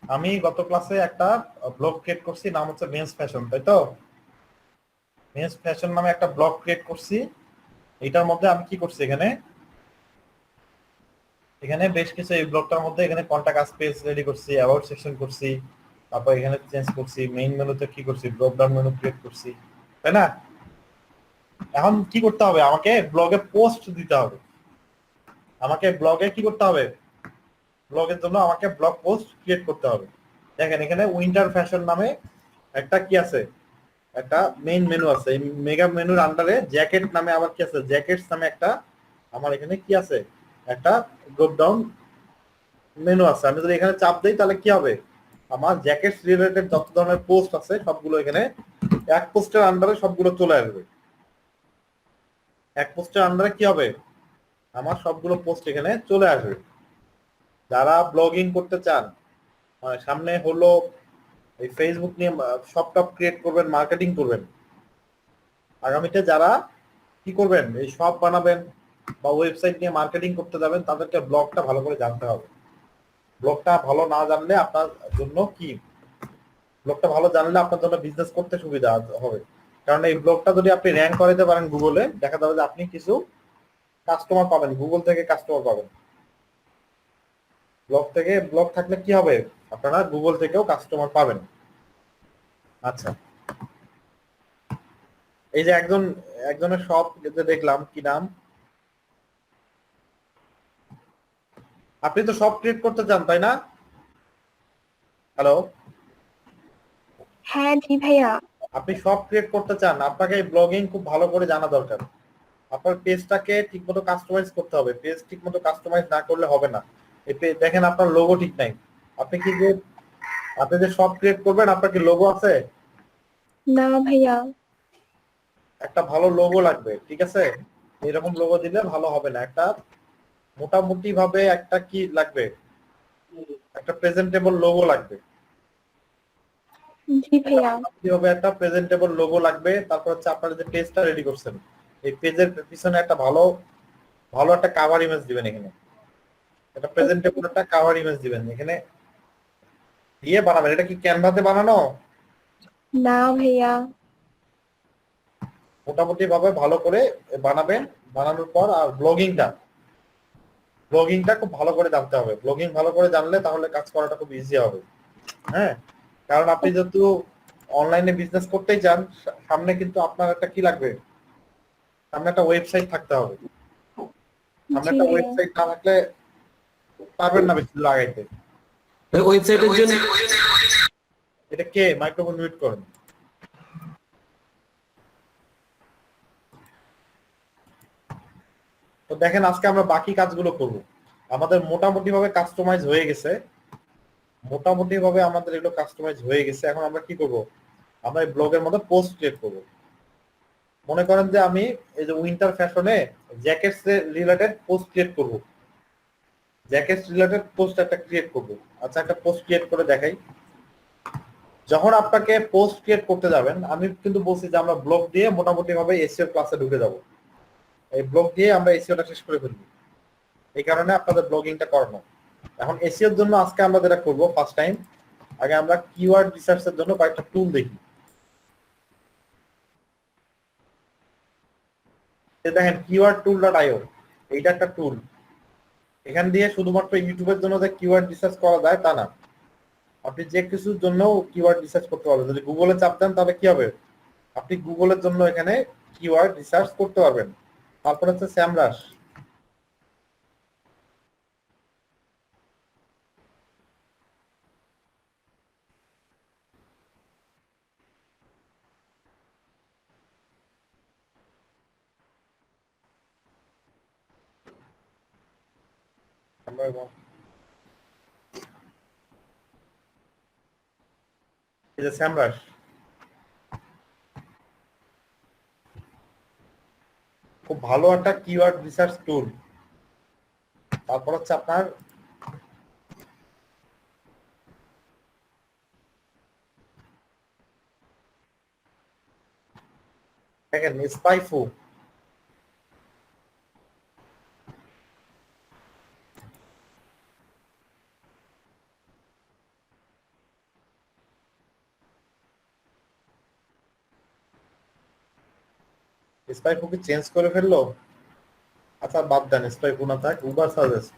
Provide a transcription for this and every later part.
আমি গত ক্লাসে একটা ব্লগ ক্রিয়েট করছি, নাম হচ্ছে মেন্স ফ্যাশন, তাই তো? মেন্স ফ্যাশন নামে একটা ব্লগ ক্রিয়েট করছি। এটার মধ্যে আমি কি করছি, এখানে এখানে বেশ কিছু, এই ব্লগটার মধ্যে এখানে কন্টাক্ট আস পেজ রেডি করছি, অ্যাবাউট সেকশন করছি, তারপর এখানে চেঞ্জ করছি, মেইন মেনুতে কি করছি, ড্রপ ডাউন মেনু ক্রিয়েট করছি, তাই না? এখন কি করতে হবে, আমাকে ব্লগে পোস্ট দিতে হবে। আমাকে ব্লগে কি করতে হবে, ব্লগের জন্য আমাকে ব্লগ পোস্ট ক্রিয়েট করতে হবে। দেখেন এখানে উইন্টার ফ্যাশন নামে একটা কি আছে, একটা মেইন মেনু আছে। এই মেগা মেনুর আন্ডারে জ্যাকেট নামে আবার কি আছে, জ্যাকেটস নামে একটা আমার এখানে কি আছে, একটা ড্রপ ডাউন মেনু আছে। আমি যদি এখানে চাপ দিই তাহলে কি হবে, আমার জ্যাকেটস রিলেটেড যত ধরনের পোস্ট আছে সবগুলো এখানে এক পোস্টের আন্ডারে সবগুলো চলে আসবে। এক পোস্টের আন্ডারে কি হবে, আমার সবগুলো পোস্ট এখানে চলে আসবে। যারা ব্লগিং করতে চান, মানে সামনে হলো এই ফেসবুক নিয়ে শপ টপ ক্রিয়েট করবেন, মার্কেটিং করবেন, আগামীতে যারা কি করবেন, এই শপ বানাবেন বা ওয়েবসাইট নিয়ে মার্কেটিং করতে যাবেন, তাদেরকে ব্লগটা ভালো করে জানতে হবে। ব্লগটা ভালো না জানলে আপনার জন্য কি, ব্লগটা ভালো জানলে আপনার জন্য বিজনেস করতে সুবিধা হবে। কারণ এই ব্লগটা যদি আপনি র্যাঙ্ক করাতে পারেন গুগলে, দেখা যাবে যে আপনি কিছু কাস্টমার পাবেন, গুগল থেকে কাস্টমার পাবেন। ব্লগ থাকলে কি হবে, আপনারা গুগল থেকেও কাস্টমার পাবেন। আচ্ছা, এই যে একজনের শপ যে দেখলাম, কি নাম, আপনি তো শপ ক্রিয়েট করতে চান তাই না? হ্যালো, হ্যাঁ জি ভাইয়া। আপনি শপ ক্রিয়েট করতে চান, আপনাকে ব্লগিং খুব ভালো করে জানা দরকার। আপনার পেজটাকে ঠিকমতো কাস্টমাইজ করতে হবে, পেজ ঠিকমতো কাস্টমাইজ না করলে হবে না। দেখেন আপনার লোগো ঠিক নাই। আপনি কি যে আপনি যে শপ ক্রিয়েট করবেন, আপনার কি লোগো আছে? না ভাইয়া। একটা ভালো লোগো লাগবে, ঠিক আছে? এরকম লোগো দিলে ভালো হবে না। একটা মোটামুটি ভাবে একটা কি লাগবে, একটা প্রেজেন্টেবল লোগো লাগবে। জি ভাইয়া। মোটামুটি ভাবে একটা প্রেজেন্টেবল লোগো লাগবে। তারপর হচ্ছে আপনারা যে পেজটা রেডি করছেন, এই পেজের পিছনে একটা ভালো ভালো একটা কাভার ইমেজ দিবেন। এখানে একটা প্রেজেন্টেবল একটা কাভার ইমেজ দিবেন, এখানে দিয়ে বানাবেন। এটা কি ক্যানভাতে বানানো? না ভাইয়া। মোটামুটি ভাবে ভালো করে বানাবেন। বানানোর পর আর ব্লগিংটা খুব ভালো করে জানতে হবে। ব্লগিং ভালো করে জানলে তাহলে কাজ করাটা খুব ইজি হবে। হ্যাঁ, কারণ আপনি যেহেতু অনলাইনে বিজনেস করতেই চান, সামনে কিন্তু আপনার একটা কি লাগবে, সামনে একটা ওয়েবসাইট থাকতে হবে। সামনে জি একটা ভাইয়া। ওয়েবসাইট না থাকলে পারবেন না বেশি দূর আগাইতে। ওয়েবসাইটের জন্য এটা কে মাইক্রোফোন মিউট করেন? তো দেখেন আজকে আমরা বাকি কাজগুলো করব। আমাদের মোটামুটি ভাবে কাস্টমাইজ হয়ে গেছে, মোটামুটি ভাবে আমাদের এগুলো কাস্টমাইজ হয়ে গেছে। এখন আমরা কি করব, আমরা এই ব্লগের মধ্যে পোস্ট ক্রিয়েট করব। মনে করেন যে আমি এই যে উইন্টার ফ্যাশনে জ্যাকেটস রিলেটেড পোস্ট ক্রিয়েট করব, জ্যাকেটস রিলেটেড পোস্ট একটা ক্রিয়েট করব। আচ্ছা, একটা পোস্ট ক্রিয়েট করে দেখাই। যখন আপনাকে পোস্ট ক্রিয়েট করতে যাবেন, আমি কিন্তু বলছি যে আমরা ব্লগ দিয়ে মোটামুটি ভাবে এসইও ক্লাসে ঢুকে যাব। এই ব্লগ দিয়ে আমরা এসইওটা শেষ করে ফেলবো, এই কারণে আপনাদের ব্লগিংটা করানো। এখন এসইওর জন্য আজকে আমরা যেটা করব, ফার্স্ট টাইম আগে আমরা কিওয়ার্ড রিসার্চের জন্য কয়েকটা টুল দেখি। দেখেন কিওয়ার্ড টুল ডট আইও, এইটা একটা টুল। এখান দিয়ে শুধুমাত্র ইউটিউবের জন্য যে কিওয়ার্ড রিসার্চ করা যায় তা না, আপনি যে কিছুর জন্য কিওয়ার্ড রিসার্চ করতে পারবেন। যদি গুগলে চাপ দেন তাহলে কি হবে, আপনি গুগলের জন্য এখানে কিওয়ার্ড রিসার্চ করতে পারবেন। তারপর হচ্ছে স্যামরাশ। এই যে স্যামরাশ, খুব ভালো একটা কিওয়ার্ড রিসার্চ টুল। তারপর হচ্ছে আপনার দেখেন স্পাইফু, স্পাইকু কি চেঞ্জ করে ফেললো? আচ্ছা বাদ দেন, স্পাইকু না থাক, উবার সাজেস্ট।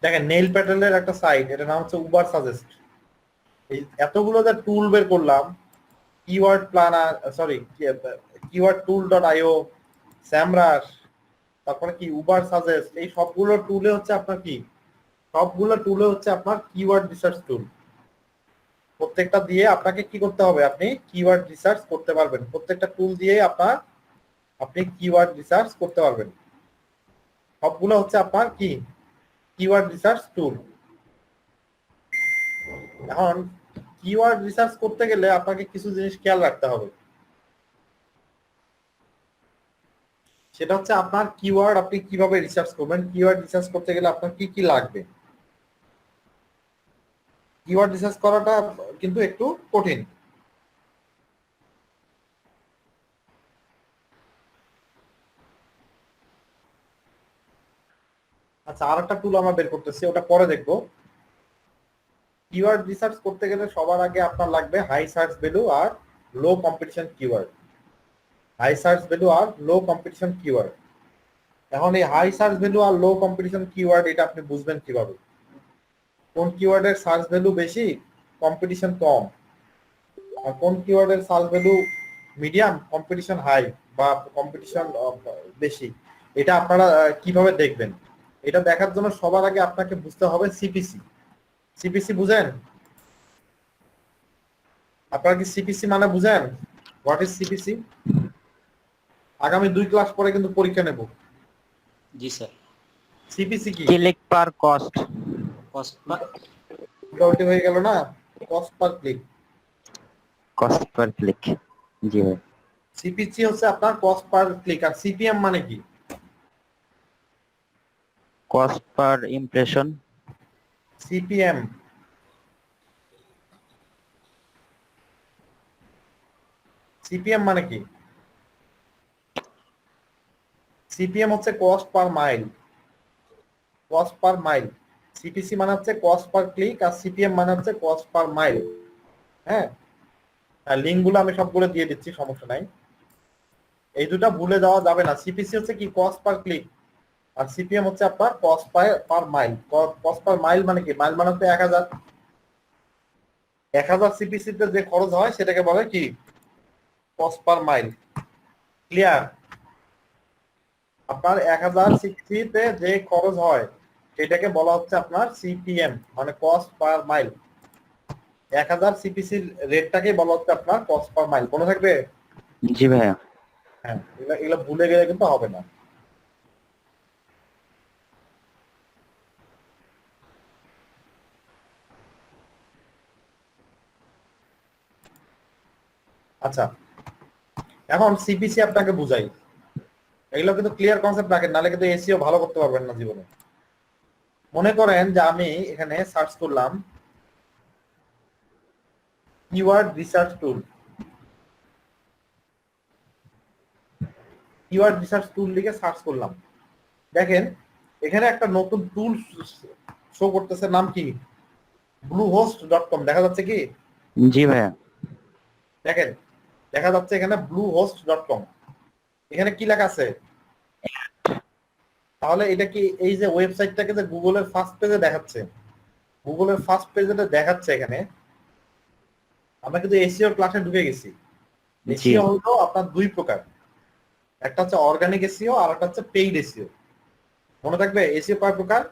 দেখেন নেইল প্যাটেলের একটা সাইট, এটার নাম হচ্ছে উবার সাজেস্ট। এই এতগুলো যে টুল বের করলাম, keyword planner, sorry keyword tool dot io, SEMrush, তারপরে কি উবার সাজেস্ট, এই সবগুলো টুলে হচ্ছে আপনার কি, সবগুলো টুলে হচ্ছে আপনার কিওয়ার্ড রিসার্চ টুল। প্রত্যেকটা দিয়ে আপনাকে কি করতে হবে, আপনি কিওয়ার্ড রিসার্চ করতে পারবেন। প্রত্যেকটা টুল দিয়ে আপনি কিওয়ার্ড রিসার্চ করতে পারবেন। সবগুলো হচ্ছে আপনার কি কিওয়ার্ড রিসার্চ টুল। এখন কিওয়ার্ড রিসার্চ করতে গেলে আপনাকে কিছু জিনিস খেয়াল রাখতে হবে। সেটা হচ্ছে আপনার কিওয়ার্ড আপনি কিভাবে রিসার্চ করবেন। কিওয়ার্ড রিসার্চ করতে গেলে আপনার কি কি লাগবে। কিওয়ার্ড রিসার্চ করাটা কিন্তু একটু কঠিন। আচ্ছা, আর একটা টুল আমরা বের করতেছি, ওটা পরে দেখবো। কিওয়ার্ড রিসার্চ করতে গেলে সবার আগে আপনার লাগবে হাই সার্চ ভ্যালু আর low competition keyword. High search value আর লো কম্পিটিশন কিওয়ার্ড। এখন এই হাই সার্চ ভ্যালু আর লো কম্পিটিশন কিওয়ার্ড এটা আপনি বুঝবেন কিভাবে? কোন কিওয়ার্ডের সার্চ ভ্যালু বেশি, কম্পিটিশন কম, আর কোন কিওয়ার্ডের search value medium, competition high বা কম্পিটিশন বেশি, এটা আপনারা কিভাবে দেখবেন? এটা দেখার জন্য সবার আগে আপনাকে বুঝতে হবে সিপিসি। সিপিসি বুঝেন? আপনারা কি সিপিসি মানে বুঝেন? What is CPC? আগামী 2 ক্লাস পরে কিন্তু পরীক্ষা নেব। জি স্যার। সিপিসি কি? Click per cost. কস্ট উল্টাউল্টি হয়ে গেল না, cost per click. Cost per click. জি ভাই। সিপিসি হচ্ছে আপনার কস্ট পার ক্লিক। আর সিপিএম মানে কি? Cost per impression. CPM CPM মানে কি? সিপিএম হচ্ছে cost per mile. Cost per mile. CPC মানে হচ্ছে কস্ট পার ক্লিক, আর সিপিএম মানে হচ্ছে কস্ট পার মাইল। হ্যাঁ, লিঙ্ক গুলো আমি সবগুলো দিয়ে দিচ্ছি, সমস্যা নাই। এই দুটা ভুলে যাওয়া যাবে না। সিপিসি হচ্ছে কি, কস্ট পার ক্লিক, আর সিপিএম হচ্ছে আপনার cost per mile. Cost per mile মানে কি? মাইল মানে হচ্ছে 1000। 1000 সিপিসি তে যে খরচ হয় সেটাকে বলে কি, কস্ট পার মাইল। ক্লিয়ার? আপনার 1000 সিপিসি তে যে খরচ হয় সেটাকে বলা হচ্ছে আপনার সিপিএম, মানে কস্ট পার মাইল। 1000 সিপিসির রেটটাকে বলা হচ্ছে আপনার কস্ট পার মাইল। মনে থাকবে? জি ভাইয়া। হ্যাঁ, এগুলো ভুলে গেলে কিন্তু হবে না। আচ্ছা, এখন সিপিসি আপনাকে বুঝাই। এগুলো কিন্তু ক্লিয়ার কনসেপ্ট রাখেন, নাহলে কিন্তু এসিও ভালো করতে পারবেন না জীবনে। মনে করেন যে আমি এখানে সার্চ করলাম কিওয়ার্ড রিসার্চ টুল। কিওয়ার্ড রিসার্চ টুল লিখে সার্চ করলাম। দেখেন এখানে একটা নতুন টুল শো করতেছে, নাম কি, bluehost.com। দেখা যাচ্ছে কি? জি ভাইয়া। দেখেন দেখা যাচ্ছে এখানে bluehost.com। এখানে কি লেখা আছে? তাহলে এটা কি এই যে ওয়েবসাইটটাকে যে গুগলের ফার্স্ট পেজে দেখাচ্ছে, গুগলের ফার্স্ট পেজে দেখাচ্ছে এখানে, আমরা কিন্তু এসইও ক্লাসে ঢুকে গেছি। এসইও হলো আপনার দুই প্রকার, একটা হচ্ছে অর্গানিক এসইও আর একটা হচ্ছে পেইড এসইও। মনে থাকবে এসইও কয় প্রকার?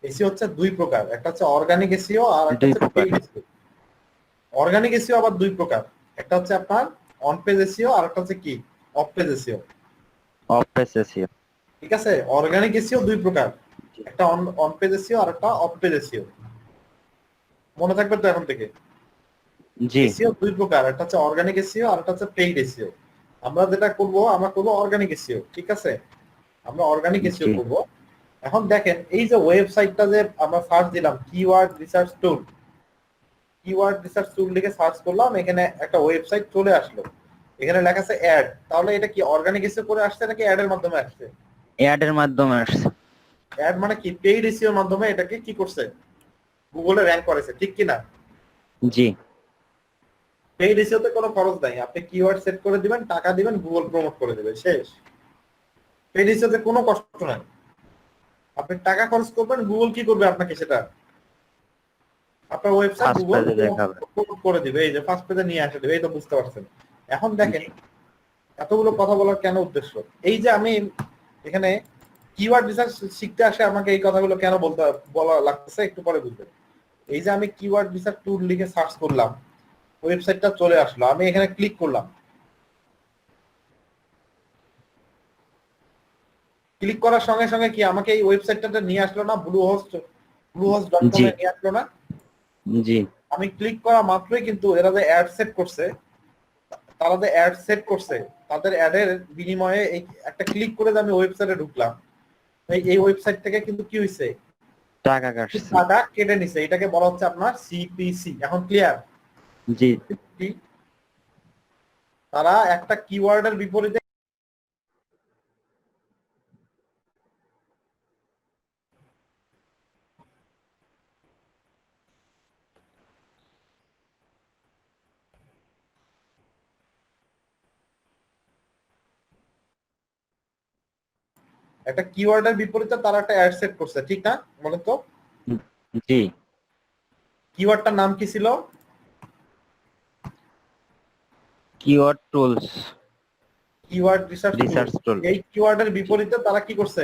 এসইও হচ্ছে দুই প্রকার, একটা হচ্ছে অর্গানিক এসইও আর একটা হচ্ছে পেইড এসইও। অর্গানিক এসইও আবার দুই প্রকার, একটা হচ্ছে আপনার অন পেজ এসইও আর একটা হচ্ছে কি, of page SEO. Of page SEO. ঠিক আছে? অর্গানিক এসইও দুই প্রকার, একটা অন পেজ এসইও আর একটা অফ পেজ এসইও। মনে থাকবে তো এখন থেকে? জি। এসইও দুই প্রকার, একটা হচ্ছে অর্গানিক এসইও আর একটা হচ্ছে পেইড এসইও। আমরা যেটা করব, আমরা করব অর্গানিক এসইও। ঠিক আছে? আমরা অর্গানিক এসইও করব। এখন দেখেন এই যে ওয়েবসাইটটা যে আমরা সার্চ দিলাম কিওয়ার্ড রিসার্চ টুল, কিওয়ার্ড রিসার্চ টুল লিখে সার্চ করলাম, এখানে একটা ওয়েবসাইট চলে আসলো। এখানে লেখা আছে অ্যাড। তাহলে এটা কি অর্গানিক এসইও করে আসছে নাকি অ্যাড এর মাধ্যমে আসছে? অ্যাড এর মাধ্যমে আসছে। অ্যাড মানে কি, পেইড এসইও এর মাধ্যমে এটাকে কি করছে, গুগলে র্যাঙ্ক করেছে, ঠিক কি না? জি পেইড এসইওতে কোনো খরচ নাই, আপনি কিওয়ার্ড সেট করে দিবেন, টাকা দিবেন, গুগল প্রমোট করে দেবে, শেষ। পেইড এসইওতে কোনো কষ্ট নাই, আপনি টাকা খরচ করবেন, গুগল কি করবে আপনাকে সেটা, আপনার ওয়েবসাইট ফার্স্ট গুগল পেজে দেখাবে। প্রমোট করে দিবে, এই যে ফার্স্ট পেজে নিয়ে আসে দেবে, এই তো বুঝতে পারছেন। এখন দেখেন এতগুলো কথা বলার কেন উদ্দেশ্য, এই যে আমি এখানে কিওয়ার্ড রিসার্চ শিখতে আসে আমাকে এই কথাগুলো কেন বলা লাগতেছে একটু পরে বুঝবেন। এই যে আমি কিওয়ার্ড রিসার্চ টুল লিখে সার্চ করলাম, ওয়েবসাইটটা চলে আসলো, আমি এখানে ক্লিক করলাম, ক্লিক করার সঙ্গে সঙ্গে কি আমাকে এই ওয়েবসাইটটাতে নিয়ে আসলো না, bluehost.com জি এ নিয়ে আসলো না? জি আমি ক্লিক করা মাত্রই কিন্তু এরা যে অ্যাড সেট করছে, তারা যে অ্যাড সেট করছে, তাদের অ্যাডের বিনিময়ে এই একটা ক্লিক করে যে আমি ওয়েবসাইটে ঢুকলাম, এই ওয়েবসাইট থেকে কিন্তু কি হয়েছে, টাকা কাটছে। টাকা কেটে নিছে, এটাকে বলা হচ্ছে আপনার সিপিসি। এখন ক্লিয়ার? জি তারা একটা কিওয়ার্ডের বিপরীতে একটা কিওয়ার্ডের বিপরীতে তারা একটা অ্যাড সেট করছে, ঠিক না? বলেন তো জি কিওয়ার্ডটার নাম কি ছিল? Keyword tools keyword research research টুল। এই কিওয়ার্ডের বিপরীতে তারা কি করছে,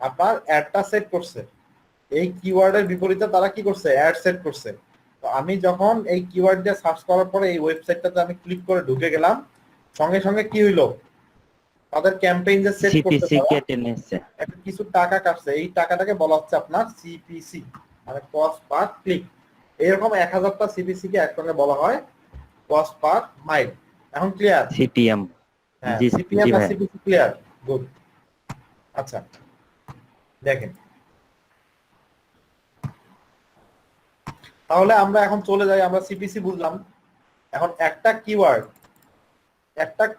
আপনার অ্যাডটা সেট করছে। এই কিওয়ার্ডের বিপরীতে তারা কি করছে, অ্যাড সেট করছে। তো আমি যখন এই কিওয়ার্ড দিয়ে সার্চ করার পরে এই ওয়েবসাইটটাতে আমি ক্লিক করে ঢুকে গেলাম, সঙ্গে সঙ্গে কি হইলো, তাদের ক্যাম্পেইন যে সেট করতে সিপিসি কেটে নিচ্ছে। একটা কিছু টাকা কাটছে, এই টাকাটাকে বলা হচ্ছে আপনার সিপিসি, মানে কস্ট পার ক্লিক। এরকম 1000টা সিপিসি কে একসঙ্গে বলা হয় কস্ট পার মাইল। এখন ক্লিয়ার? সিপিএম। হ্যাঁ, জি সিপিএম জি আর ভাই। CPC clear, good. আচ্ছা দেখেন, তাহলে আমরা এখন চলে যাই, আমরা সিপিসি বুঝলাম। এখন একটা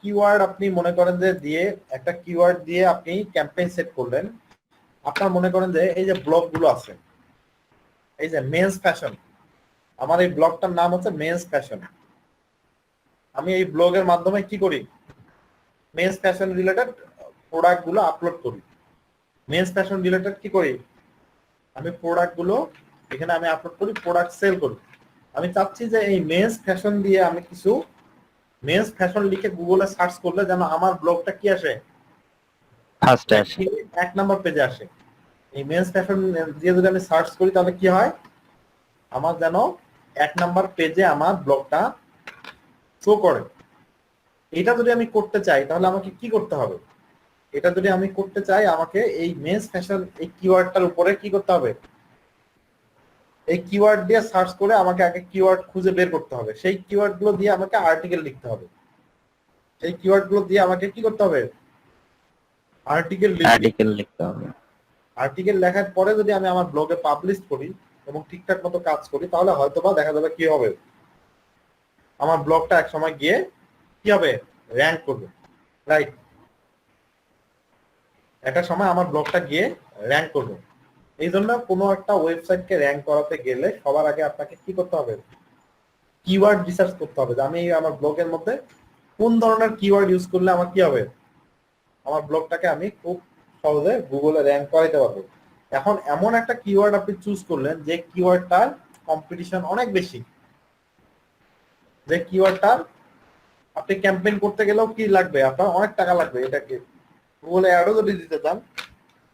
কিওয়ার্ড আপনি মনে করেন যে দিয়ে একটা কিওয়ার্ড দিয়ে আপনি ক্যাম্পেইন সেট করলেন। আপনার মনে করেন যে এই যে ব্লগ গুলো আছে, এই যে মেন্স ফ্যাশন, আমার এই ব্লগটার নাম হচ্ছে মেন্স ফ্যাশন। আমি এই ব্লগের মাধ্যমে কি করি, মেন্স ফ্যাশন রিলেটেড প্রোডাক্ট গুলো আপলোড করি। মেন্স ফ্যাশন রিলেটেড কি করি, আমি প্রোডাক্ট গুলো এখানে আমি আপলোড করি, প্রোডাক্ট সেল করি। আমি চাচ্ছি যে এই মেন্স ফ্যাশন দিয়ে আমি কিছু মেন্স ফ্যাশন লিখে গুগলে সার্চ করলে যেন আমার ব্লগটা কি আসে, ফার্স্ট আসে। 1 নম্বর পেজে আসে। এই মেন্স ফ্যাশন দিয়ে যদি আমি সার্চ করি তাহলে কি হয়, আমার যেন 1 নম্বর পেজে আমার ব্লগটা শো করে। এটা যদি আমি করতে চাই তাহলে আমাকে কি করতে হবে, এটা যদি আমি করতে চাই আমাকে এই মেন্স ফ্যাশন এই কিওয়ার্ডটার উপরে কি করতে হবে, এই কিওয়ার্ড দিয়ে সার্চ করে আমাকে আগে কিওয়ার্ড খুঁজে বের করতে হবে, সেই কিওয়ার্ড গুলো দিয়ে আমাকে আর্টিকেল লিখতে হবে, সেই কিওয়ার্ড গুলো দিয়ে আমাকে কি করতে হবে, আর্টিকেল লিখতে হবে। আর্টিকেল লেখার পরে যদি আমি আমার ব্লগে পাবলিশ করি এবং ঠিকঠাক মতো কাজ করি, তাহলে হয়তোবা দেখা যাবে কি হবে, আমার ব্লগটা এক সময় গিয়ে কি হবে, র্যাঙ্ক করবে, রাইট? একটা সময় আমার ব্লগটা গিয়ে র্যাঙ্ক করবে। এই জন্য কোনো একটা ওয়েবসাইটকে র্যাঙ্ক করাতে গেলে সবার আগে আপনাকে কি করতে হবে, কিওয়ার্ড রিসার্চ করতে হবে, যে আমি আমার ব্লগের মধ্যে কোন ধরনের কিওয়ার্ড ইউজ করলে আমার কি হবে, আমার ব্লগটাকে আমি খুব সহজে গুগলে র্যাঙ্ক করাইতে পারবো। এখন এমন একটা কিওয়ার্ড আপনি চুজ করলেন যে কিওয়ার্ডটার কম্পিটিশন অনেক বেশি, যে কিওয়ার্ডটার আপনি ক্যাম্পেইন করতে গেলেও কি লাগবে, আপনার অনেক টাকা লাগবে, এটাকে গুগলে অ্যাডও যদি দিতে চান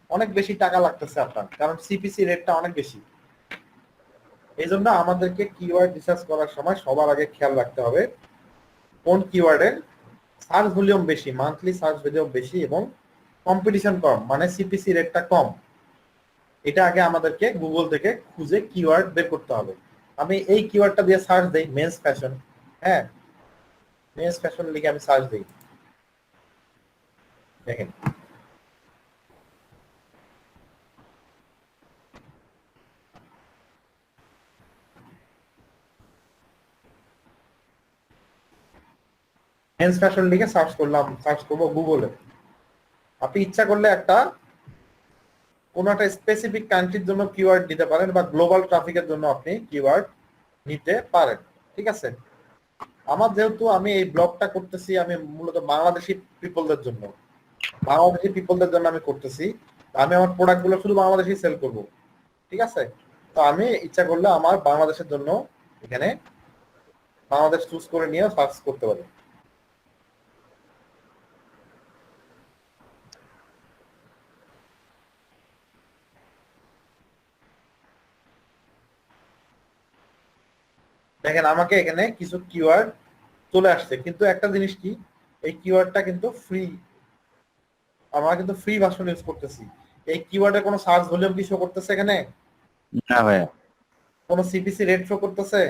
অনেক বেশি টাকা লাগতেছে আপনার, কারণ সিপিসি রেটটা অনেক বেশি। এই জন্য আমাদেরকে কিওয়ার্ড রিসার্চ করার সময় সবার আগে খেয়াল রাখতে হবে কোন কিওয়ার্ডের সার্চ ভলিউম বেশি, মান্থলি সার্চ ভলিউম বেশি এবং কম্পিটিশন কম, মানে সিপিসি রেটটা কম। এটা আগে আমাদেরকে গুগল থেকে খুঁজে কিওয়ার্ড বের করতে হবে। আমি এই কিওয়ার্ডটা দিয়ে সার্চ দেই মেন্স ফ্যাশন, হ্যাঁ মেন্স ফ্যাশন লিখে আমি সার্চ দিই, দেখেন মেন্স ফ্যাশন লিখে সার্চ করলাম, সার্চ করবো গুগলে। আপনি ইচ্ছা করলে একটা কোনো একটা স্পেসিফিক কান্ট্রির জন্য কিওয়ার্ড দিতে পারেন বা গ্লোবাল ট্রাফিকের জন্য আপনি কিওয়ার্ড নিতে পারেন, ঠিক আছে? আমার যেহেতু আমি এই ব্লগটা করতেছি আমি মূলত বাংলাদেশি পিপলদের জন্য আমি করতেছি, আমি আমার প্রোডাক্টগুলো শুধু বাংলাদেশি সেল করব, ঠিক আছে? তো আমি ইচ্ছা করলে আমার বাংলাদেশের জন্য এখানে বাংলাদেশ চুজ করে নিয়ে সার্চ করতে পারি। দেখেন আমাকে এখানে কিছু কিওয়ার্ড চলে আসছে, কিন্তু একটা জিনিস কি, এই কিওয়ার্ডটা কিন্তু ফ্রি, আমরা কিন্তু ফ্রি ভার্সন ইউজ করতেছি। এই কিওয়ার্ডে কোনো সার্চ ভলিউম কি শো করতেছে এখানে? না ভাইয়া। কোনো সিপিসি রেট শো করতেছে?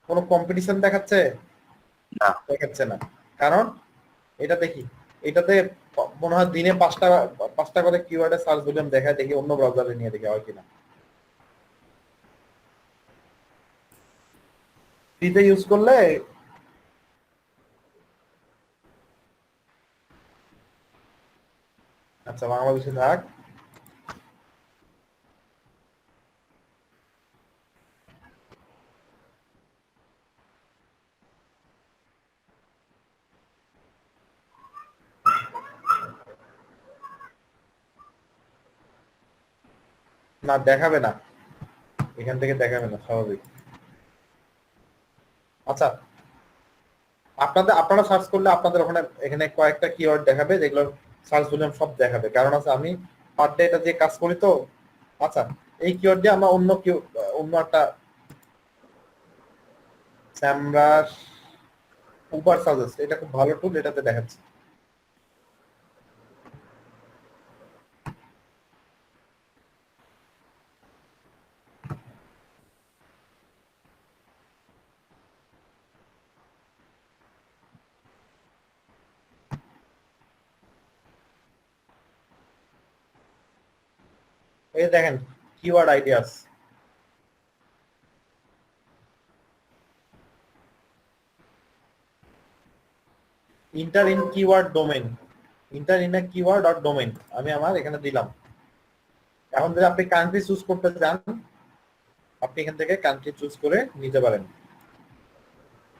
কোনো কম্পিটিশন দেখাচ্ছে? না। দেখাচ্ছে না। কারণ এটা দেখি, এটাতে মনে হয় দিনে 5টা করে কিওয়ার্ডে সার্চ ভলিউম দেখায়, দেখি অন্য ব্রাউজারে নিয়ে দেখি হয় কিনা। ফ্রিতে ইউজ করলে আচ্ছা বাংলাদেশে থাক, না দেখাবে না, এখান থেকে দেখাবে না, স্বাভাবিক। আচ্ছা আপনারা সার্চ করলে আপনাদের ওখানে এখানে কয়েকটা কিওয়ার্ড দেখাবে, যেগুলো সার্চ ভলিউম সব দেখাবে, কারণ আছে আমি পার ডে এটা দিয়ে কাজ করি তো। আচ্ছা এই কিওয়ার্ড দিয়ে আমরা অন্য একটা স্যামরাস উবার সাজেস্ট, এটা খুব ভালো টুল, এটাতে দেখাচ্ছে। এই দেখেন keyword ideas, inter in keyword domain, inter in a keyword or domain আমি আমার এখানে দিলাম। এখন যদি আপনি কান্ট্রি চুজ করতে চান, আপনি এখান থেকে কান্ট্রি চুজ করে নিতে পারেন,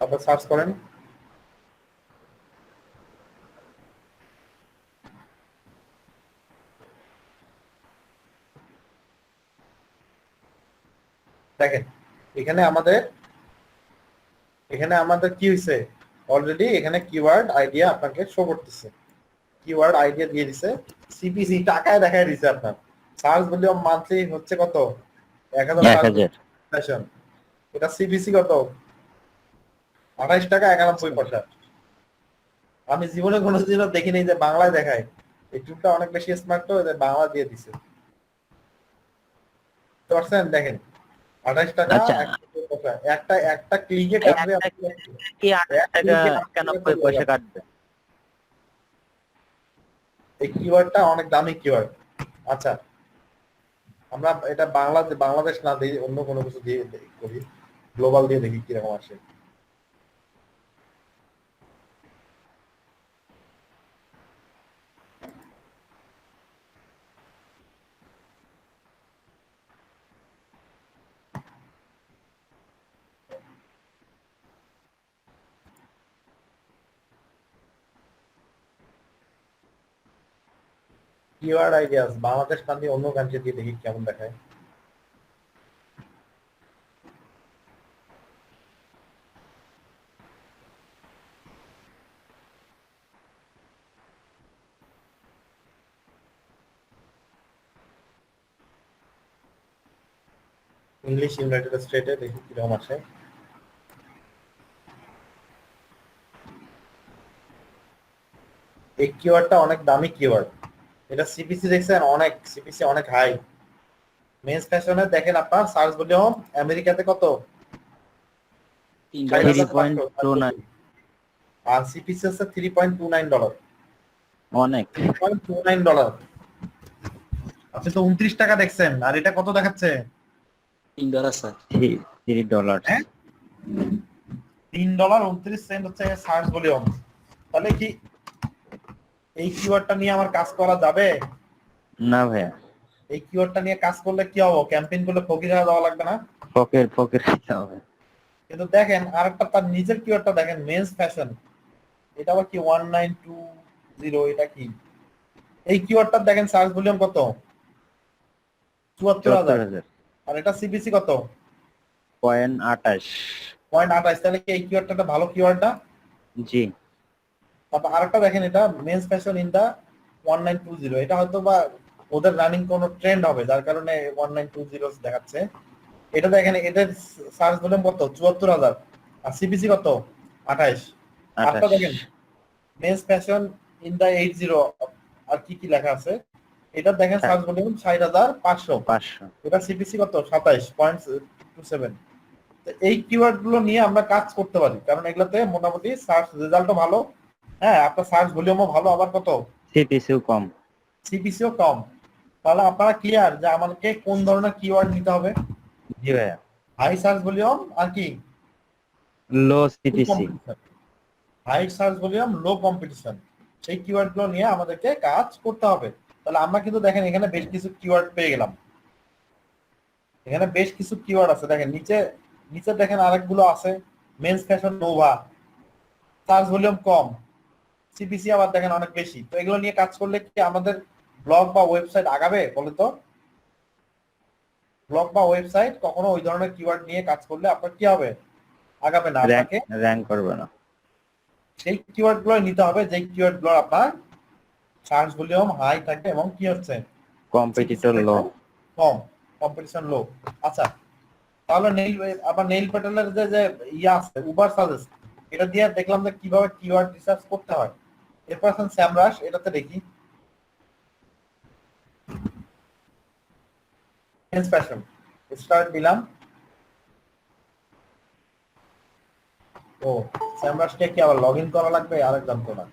তারপর সার্চ করেন। দেখেন এখানে আমাদের কি হয়েছে, অলরেডি এখানে কিওয়ার্ড আইডিয়া আপনাকে শো করতেছে, কিওয়ার্ড আইডিয়া দিয়ে দিছে, সিপিসি টাকায় দেখায় দিছে আপনার। সার্চ ভলিউম মান্থলি হচ্ছে কত? 1000। এটা সিপিসি কত? 28 টাকা 91 পয়সা। আমি জীবনে কোনোদিনও দেখিনি যে বাংলায় দেখায়, এই টুলটা অনেক বেশি স্মার্ট, তো এদের বাংলা দিয়ে দিছে। বুঝতে পারছেন? দেখেন 28 টাকা আচ্ছা। 91 পয়সা, একটা ক্লিকে এই কাটবে, একটা কি 28 টাকা 91 পয়সা কাটবে? এই কিওয়ার্ডটা অনেক দামি কিওয়ার্ড। আচ্ছা আমরা এটা বাংলাদেশ না দিই, অন্য কোনো কিছু দিয়ে করি, গ্লোবাল দিয়ে দেখি কিরকম আসে। কিওয়ার্ড আইডিয়াস বাংলাদেশ না দিয়ে অন্য কান্ট্রি দিয়ে দেখি কেমন দেখায়। ইংলিশ ইউনাইটেড স্টেটে দেখি কিরকম আসে। এই কিওয়ার্ডটা অনেক দামি কিওয়ার্ড, এটা সিপিসি দেখছেন, সিপিসি অনেক হাই। মেন্স ফ্যাশনে দেখেন আপনার সার্চ ভলিউম আমেরিকাতে কত? 3.29। আর সিপিসি হচ্ছে $3.29, অনেক। $3.29। আপনি তো 29 টাকা দেখছেন, আর এটা কত দেখাচ্ছে? $3 স্যার। $3। হ্যাঁ $3.29 হচ্ছে সার্চ ভলিউম। তাহলে কি এই কিওয়ার্ডটা নিয়ে আমার কাজ করা যাবে? না ভাইয়া, এই কিওয়ার্ডটা নিয়ে কাজ করলে কি হবে? ক্যাম্পেইন করলে ফকির হয়ে যাওয়া লাগবে না? ফকির ফকির খেতে হবে। কিন্তু দেখেন আরেকটা তার নিজের কিওয়ার্ডটা দেখেন, মেন্স ফ্যাশন। এটা আবার কি 1920, এটা কি? এই কিওয়ার্ডটা দেখেন সার্চ ভলিউম কত? 74,000। 74,000 আর এটা সিপিসি কত? .28। 0.28। তাহলে কি এই কিওয়ার্ডটা একটা ভালো কিওয়ার্ড না? জি। তারপর আরেকটা দেখেন, এটা মেন্স ফ্যাশন ইন দা 1920, এটা হয়তো বা ওদের রানিং কোন ট্রেন্ড হবে যার কারণে 1920 দেখাচ্ছে। এটা দেখেন এটার সার্চ ভলিউম কত? 74,000। আর সিপিসি কত? 28। আরেকটা দেখেন 28। মেন্স ফ্যাশন ইন দা 80, আর কি কি লেখা আছে। এটা দেখেন হ্যাঁ। Search volume 60,500। 500। এটা সিপিসি কত? 27.27। এই কিওয়ার্ড গুলো নিয়ে আমরা কাজ করতে পারি, কারণ এগুলোতে মোটামুটি সার্চ রেজাল্টও ভালো। হ্যাঁ, আপনার সার্চ ভলিউমও ভালো, আবার কত? সিপিসিও কম। সিপিসিও কম। তাহলে আপনারা ক্লিয়ার যে আমাদেরকে কোন ধরনের কিওয়ার্ড নিতে হবে? জি ভাইয়া। হাই সার্চ ভলিউম আর কি? Low CPC. High search volume, low competition, সেই কিওয়ার্ড গুলো নিয়ে আমাদেরকে কাজ করতে হবে। তাহলে আমরা কিন্তু দেখেন এখানে বেশ কিছু কিওয়ার্ড পেয়ে গেলাম। এখানে বেশ কিছু কিওয়ার্ড আছে, দেখেন নিচে নিচে দেখেন আরেকগুলো আছে। Men's fashion nova, search volume কম, সিপিসি আবার দেখেন অনেক বেশি। তো এগুলো নিয়ে কাজ করলে কি আমাদের ব্লগ বা ওয়েবসাইট আগাবে বলে তো? ব্লগ বা ওয়েবসাইট কখনো ওই ধরনের কিওয়ার্ড নিয়ে কাজ করলে আপনার কি হবে? আগাবে না। আপনাকে র‍্যাঙ্ক করবে না। সেই কিওয়ার্ড গুলো নিতে হবে যে কিওয়ার্ড গুলো আপনার সার্চ ভলিউম হাই থাকে এবং কি হচ্ছে কম্পিটিটর লো। কম, কম্পিটিশন লো। আচ্ছা, তাহলে আবার নেইল প্যাটার্নের যে ইয়া আছে উবার সাজেস্ট, এটা দিয়ে দেখলাম যে কিভাবে কিওয়ার্ড রিসার্চ করতে হয়। এরপর আছেন স্যামরাশ, এটাতে দেখি মেন্স ফ্যাশন স্টার্ট দিলাম। ও, স্যামরাশকে কি আবার লগ ইন করা লাগবে? আরেক জানতো না।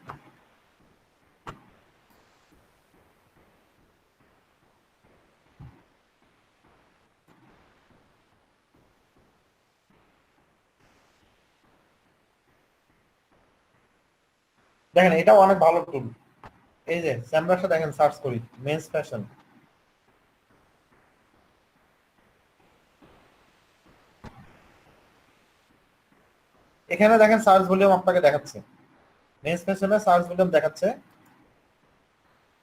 দেখেন এটাও অনেক ভালো টুল। এই যে স্যামরাশে দেখেন সার্চ করি মেন্স ফ্যাশন, এখানে দেখেন সার্চ ভলিউম আপনাকে দেখাচ্ছে, মেন্স ফ্যাশনে সার্চ ভলিউম দেখাচ্ছে।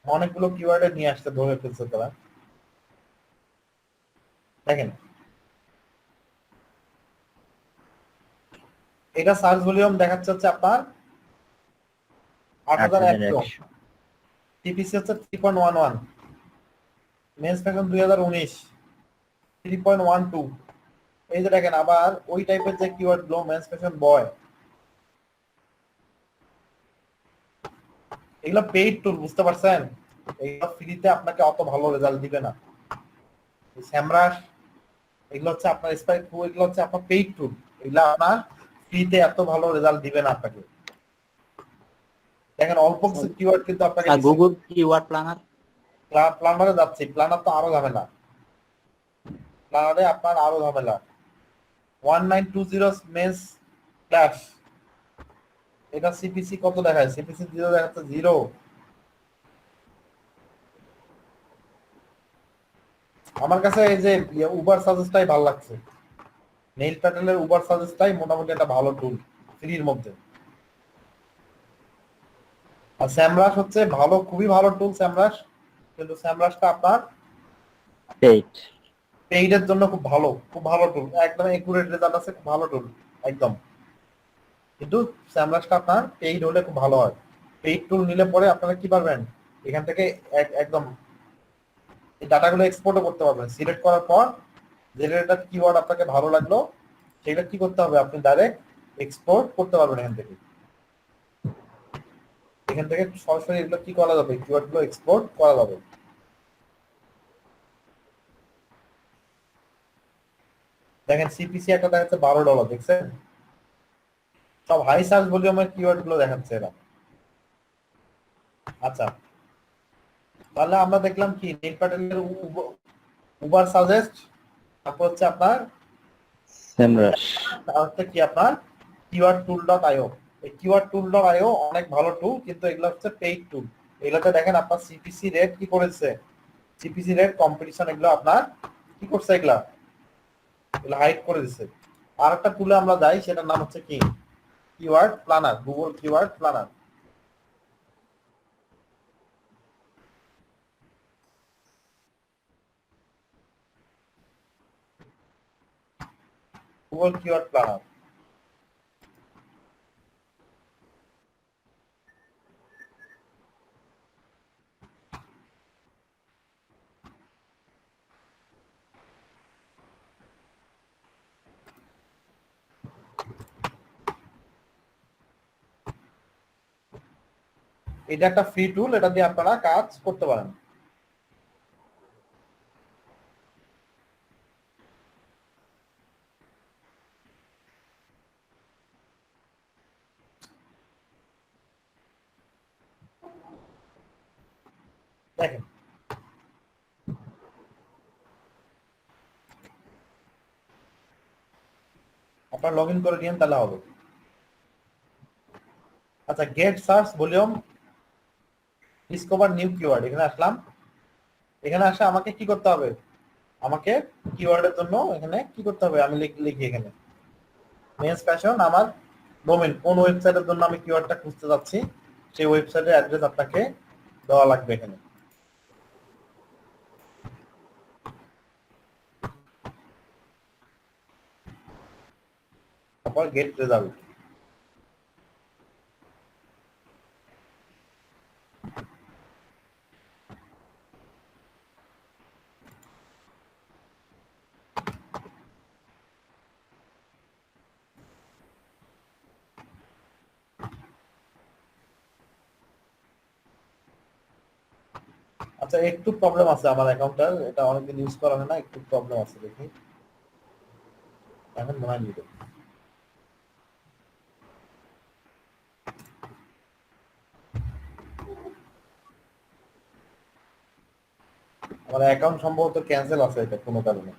অনেকগুলো কিওয়ার্ডে নিয়ে আসতে ধরে ফেলছে তারা। দেখেন এটা সার্চ ভলিউম দেখাচ্ছে হচ্ছে আপনার 8,100, 8,100। টিপিসি হচ্ছে 3.11, মেন্স ফ্যাশন 2019 3.12। এই যে দেখেন আবার ওই টাইপের যে কিওয়ার্ড গুলো মেন্স ফ্যাশন বয়, এগুলো পেইড টুল, বুঝতে পারছেন? এগুলো ফ্রিতে আপনাকে অত ভালো রেজাল্ট দিবে না। স্যামরাশ এগুলো হচ্ছে আপনার স্পাইক, এগুলো হচ্ছে আপনার পেইড টুল, এগুলো আপনার ফ্রিতে এত ভালো রেজাল্ট দিবে না আপনাকে। দেখেন অল্প কিছু কিওয়ার্ড কিন্তু আপনাকে আর গুগল কিওয়ার্ড প্ল্যানার। প্ল্যানারে যাচ্ছে, প্ল্যানার তো আরো ঝামেলা, প্ল্যানারে আপনার আরো ঝামেলা। 1920 মেন্স ক্লাস, এটা সিপিসি কত দেখায়? সিপিসি 0 দেখাচ্ছে, 0। আমার কাছে এই যে উবার সাজেস্টটাই ভালো লাগছে, নেইল প্যাটেলের উবার সাজেস্টটাই মোটামুটি একটা ভালো টুল ফ্রির মধ্যে। আর স্যামরাশ হচ্ছে ভালো, খুবই ভালো টুল স্যামরাশ, কিন্তু স্যামরাশটা আপনার পেইড। পেইডের জন্য খুব ভালো, খুব ভালো টুল, একদম একুরেট রেজাল্ট আছে, খুব ভালো টুল একদম। কিন্তু স্যামরাশটা আপনার পেইড হলে খুব ভালো হয়। পেইড টুল নিলে পরে আপনারা কি পারবেন, এখান থেকে একদম এই ডাটাগুলো এক্সপোর্টও করতে পারবেন। সিলেক্ট করার পর যেটা কিওয়ার্ড আপনাকে ভালো লাগলো সেটা কি করতে হবে, আপনি ডাইরেক্ট এক্সপোর্ট করতে পারবেন এখান থেকে। এখান থেকে সরাসরি এগুলো কি করা যাবে, কিওয়ার্ড গুলো এক্সপোর্ট করা যাবে। দেখেন সিপিসি একটা দেখাচ্ছে $12, দেখছেন? সব হাই সার্চ ভলিউমের কিওয়ার্ড গুলো দেখাচ্ছে এরা। আচ্ছা, তাহলে আমরা দেখলাম কি নেইল প্যাটেলের উবার সাজেস্ট, তারপর হচ্ছে আপনার স্যামরাশ। হচ্ছে কি আপনার কিওয়ার্ড টুল ডট আইও। এই কিওয়ার্ড টুল ডট আইও অনেক ভালো টুল, কিন্তু এগুলো হচ্ছে পেইড টুল। এগুলোতে দেখেন আপনার সিপিসি রেট কি করেছে, সিপিসি রেট কম্পিটিশন এগুলো আপনার কি করছে এগুলো হাইড করে দিচ্ছে। আর একটা টুলে আমরা যাই, সেটার নাম হচ্ছে কি keyword planner, Google keyword planner. Google keyword planner এটা একটা ফ্রি টুল, এটা দিয়ে আপনারা কাজ করতে পারেন। দেখেন আপনারা লগ ইন করে নিন, তাহলে হবে। আচ্ছা, get search volume discover new keyword, এখানে আসলাম। এখানে আসে আমাকে কি করতে হবে, আমাকে কিওয়ার্ডের জন্য এখানে কি করতে হবে, আমি লিখি এখানে মেন্স ফ্যাশন, আমার ডোমেন কোন ওয়েবসাইটের জন্য আমি কিওয়ার্ডটা খুঁজতে যাচ্ছি সেই ওয়েবসাইটের অ্যাড্রেস আপনাকে দেওয়া লাগবে এখানে। তারপর গেট রেজাল্ট। আচ্ছা, একটু প্রবলেম আছে আমার অ্যাকাউন্টটার, এটা অনেকদিন ইউজ করা হয় না, একটু প্রবলেম আছে, দেখি এখন মনে হয় নিবে। আমার অ্যাকাউন্ট সম্ভবত ক্যান্সেল আছে এটা কোনো কারণে।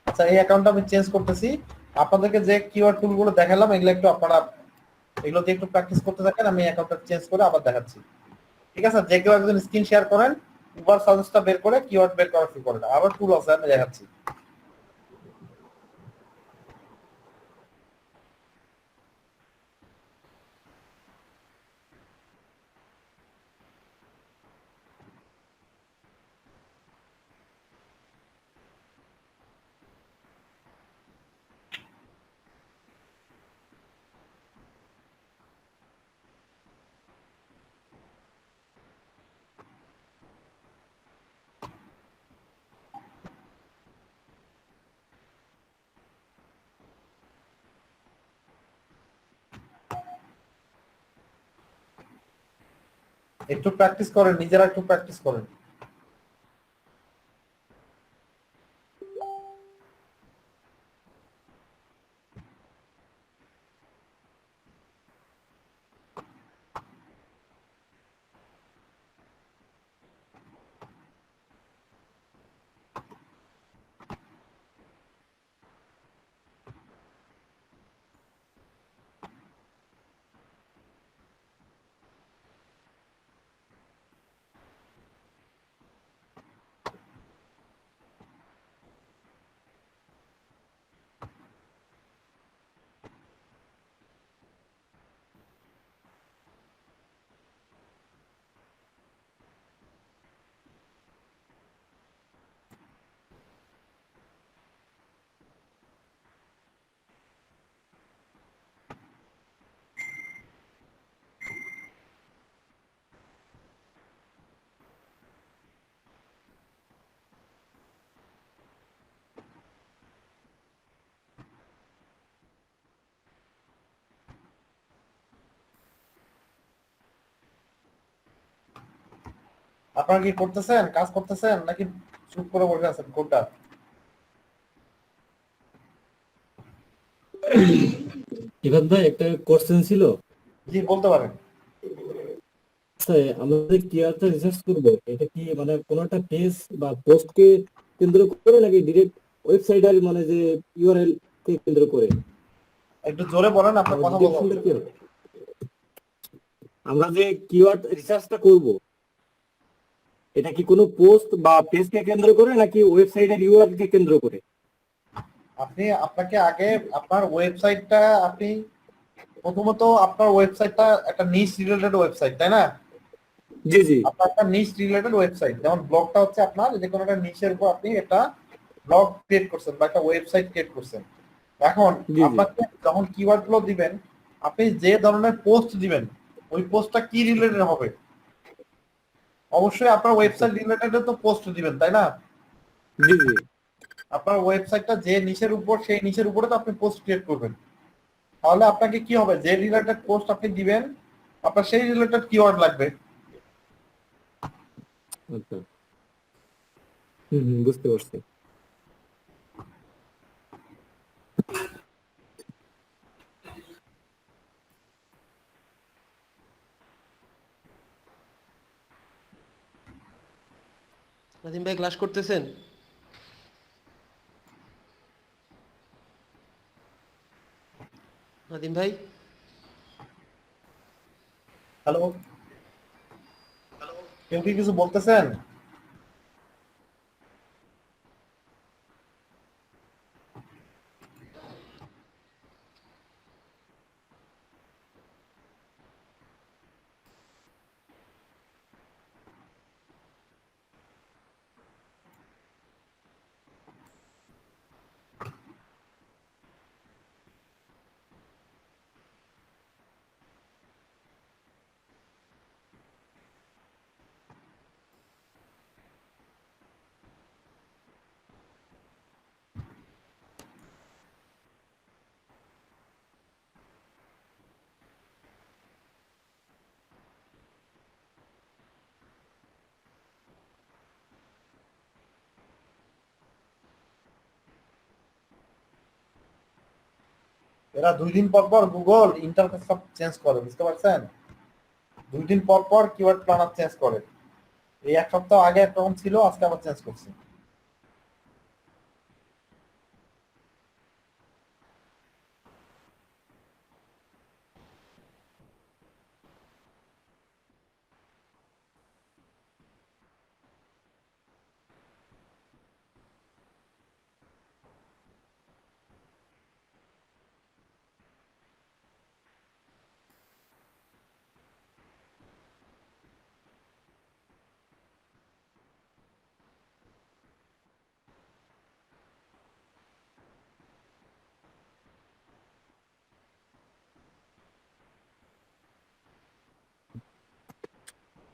আচ্ছা, এই অ্যাকাউন্টটা আমি চেঞ্জ করতেছি। আপনাদেরকে যে কিওয়ার্ড টুলগুলো দেখালাম এগুলো একটু আপনারা এগুলো দিয়ে একটু প্র্যাকটিস করতে থাকেন, আমি অ্যাকাউন্টটা চেঞ্জ করে আবার দেখাচ্ছি। ঠিক আছে, যে কেউ একজন স্ক্রিন শেয়ার করেন, উবার সাজেস্টটা বের করে কিওয়ার্ড বের করা শুরু করেন, আবার টুল আছে আমি দেখাচ্ছি। একটু প্র্যাকটিস করেন, নিজেরা একটু প্র্যাকটিস করেন। আপনারা কি করতেছেন, কাজ করতেছেন নাকি চুপ করে বসে আছেন কোনটা? এবার ভাই একটা কোশ্চেন ছিল। জি, বলতে পারেন। আচ্ছা, আমরা যে কিওয়ার্ডটা রিসার্চ করব, এটা কি মানে কোনো একটা পেজ বা পোস্টকে কেন্দ্র করে নাকি ডিরেক্ট ওয়েবসাইটের মানে যে ইউআরএল কে কেন্দ্র করে? একটু জোরে বলেন, আপনার কথা বলতে ডিরেকশনটা কি হবে? আমরা যে কিওয়ার্ড রিসার্চটা করব এটা কি কোনো পোস্ট বা পেজকে কেন্দ্র করে নাকি ওয়েবসাইটের ইউআরএল কে কেন্দ্র করে? আপনাকে আগে আপনার ওয়েবসাইটটা প্রথমত আপনার ওয়েবসাইটটা একটা নিশ রিলেটেড ওয়েবসাইট, তাই না? জি জি আপনার একটা নিশ রিলেটেড ওয়েবসাইট, যেমন ব্লগটা হচ্ছে আপনার যে কোনো একটা নিশের উপর আপনি একটা ব্লগ ক্রিয়েট করছেন বা একটা ওয়েবসাইট ক্রিয়েট করছেন। এখন জি। আপনাকে যখন কিওয়ার্ড গুলো দিবেন, আপনি যে ধরনের পোস্ট দিবেন ওই পোস্টটা কি রিলেটেড হবে? অবশ্যই আপনার ওয়েবসাইট রিলেটেড তো পোস্ট দিবেন, তাই না? জি জি আপনার ওয়েবসাইটটা যে নিশের উপর, সেই নিশের উপরে তো আপনি পোস্ট ক্রিয়েট করবেন। তাহলে আপনাকে কি হবে, যে রিলেটেড পোস্ট আপনি দিবেন আপনার সেই রিলেটেড কিওয়ার্ড লাগবে। আচ্ছা বুঝতে পারছি। নাদিম ভাই ক্লাস করতেছেন? নাদিম ভাই, হ্যালো, কেউ কি কিছু বলতেছেন? এরা 2 দিন পর পর গুগল ইন্টারফেস সব চেঞ্জ করে, বুঝতে পারছেন? 2 দিন পর পর কিওয়ার্ড প্ল্যানার চেঞ্জ করে। এই এক সপ্তাহ আগে একরকম ছিল, আজকে আবার চেঞ্জ করছে।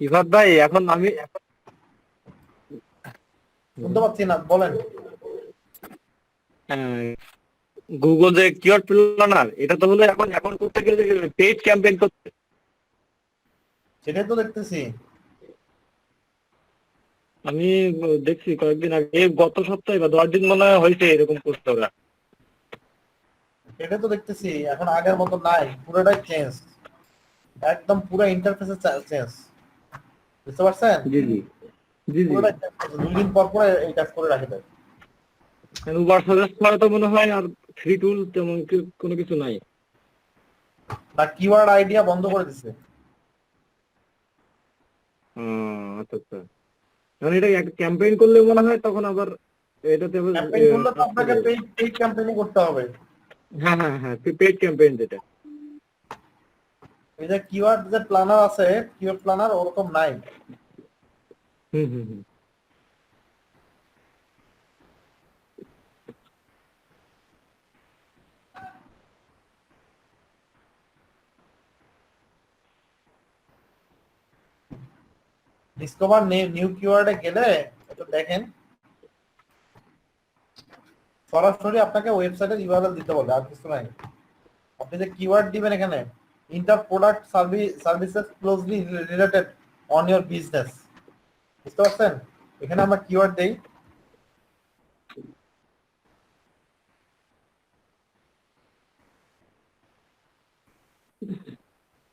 ইফাত ভাই, এখন আমি শুনতে পাচ্ছি না, বলেন। গুগল যে কিওয়ার্ড প্ল্যানার, এটা তো হলো এখন এখন করতে গেলে পেইড ক্যাম্পেইন করতে। সেটাই তো দেখতেছি। আমি দেখছি কয়েকদিন আগে, এই গত সপ্তাহে বা 10 দিন মনে হয় হয়েছে এরকম করতে ওরা। সেটাই তো দেখতেছি, এখন আগের মতো নাই, পুরোটাই চেঞ্জ, একদম পুরো ইন্টারফেসে চেঞ্জ, বুঝতে পারছেন? জি জি জি জি পুরোটাই চেঞ্জ করছে, 2 দিন পর পর এই কাজ করে রাখে দেয়। উবার সাজেস্ট ছাড়া তো মনে হয় আর ফ্রি টুল তেমন কোনো কিছু নাই। না, কিওয়ার্ড আইডিয়া বন্ধ করে দিছে। আচ্ছা আচ্ছা, মানে এটা ক্যাম্পেইন করলে মনে হয় তখন আবার এটাতে আবার ক্যাম্পেইন করলে তো আপনাকে পেইড ক্যাম্পেইনই করতে হবে। হ্যাঁ হ্যাঁ হ্যাঁ, পেইড ক্যাম্পেইন যেটা। এই যে কিওয়ার্ড যে প্ল্যানার আছে, কিওয়ার্ড প্ল্যানার ওরকম নাই। হুম। ডিসকভার নিউ কিওয়ার্ডে গেলে এটা দেখেন, সরাসরি আপনাকে ওয়েবসাইটের ইউআরএল দিতে বলে, আর কিছু নাই। আপনি যে কিওয়ার্ড দিবেন এখানে, inter product services closely related on your business, বুঝতে পারছেন? এখানে আমরা কিওয়ার্ড দেই,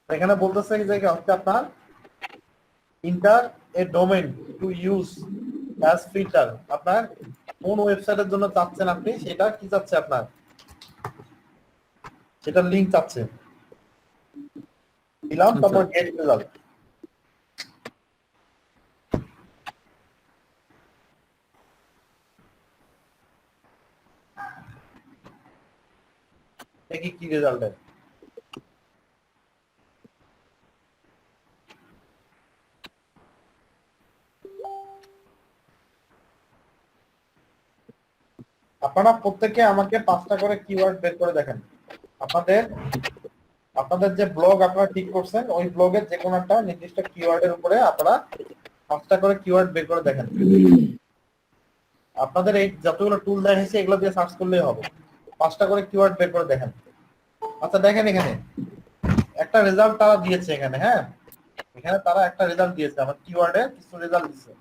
এখানে বলতেছে যে হচ্ছে আপনার inter A domain to use as filter. আপনার কোন ওয়েবসাইটের জন্য চাচ্ছেন, আপনি সেটা কি চাচ্ছে, আপনার সেটা লিংক চাচ্ছে, দিলাম, তারপর গেট রেজাল্ট। দেখি কি রেজাল্ট দেয়। আপনারা প্রত্যেকে আমাকে 5টা করে কিওয়ার্ড বের করে দেখেন। আপনাদের আপনাদের যে ব্লগ আপনারা ঠিক করছেন ওই ব্লগের যে কোনো একটা নির্দিষ্ট কিওয়ার্ডের উপরে আপনারা 5টা করে কিওয়ার্ড বের করে দেখেন। আপনাদের এই যতগুলো টুল দেখাইছে এগুলো দিয়ে সার্চ করলেই হবে। 5টা করে কিওয়ার্ড বের করে দেখেন। আচ্ছা দেখেন এখানে একটা রেজাল্ট তারা দিয়েছে এখানে, হ্যাঁ এখানে তারা একটা রেজাল্ট দিয়েছে, আমার কিওয়ার্ডে কিছু রেজাল্ট দিয়েছে,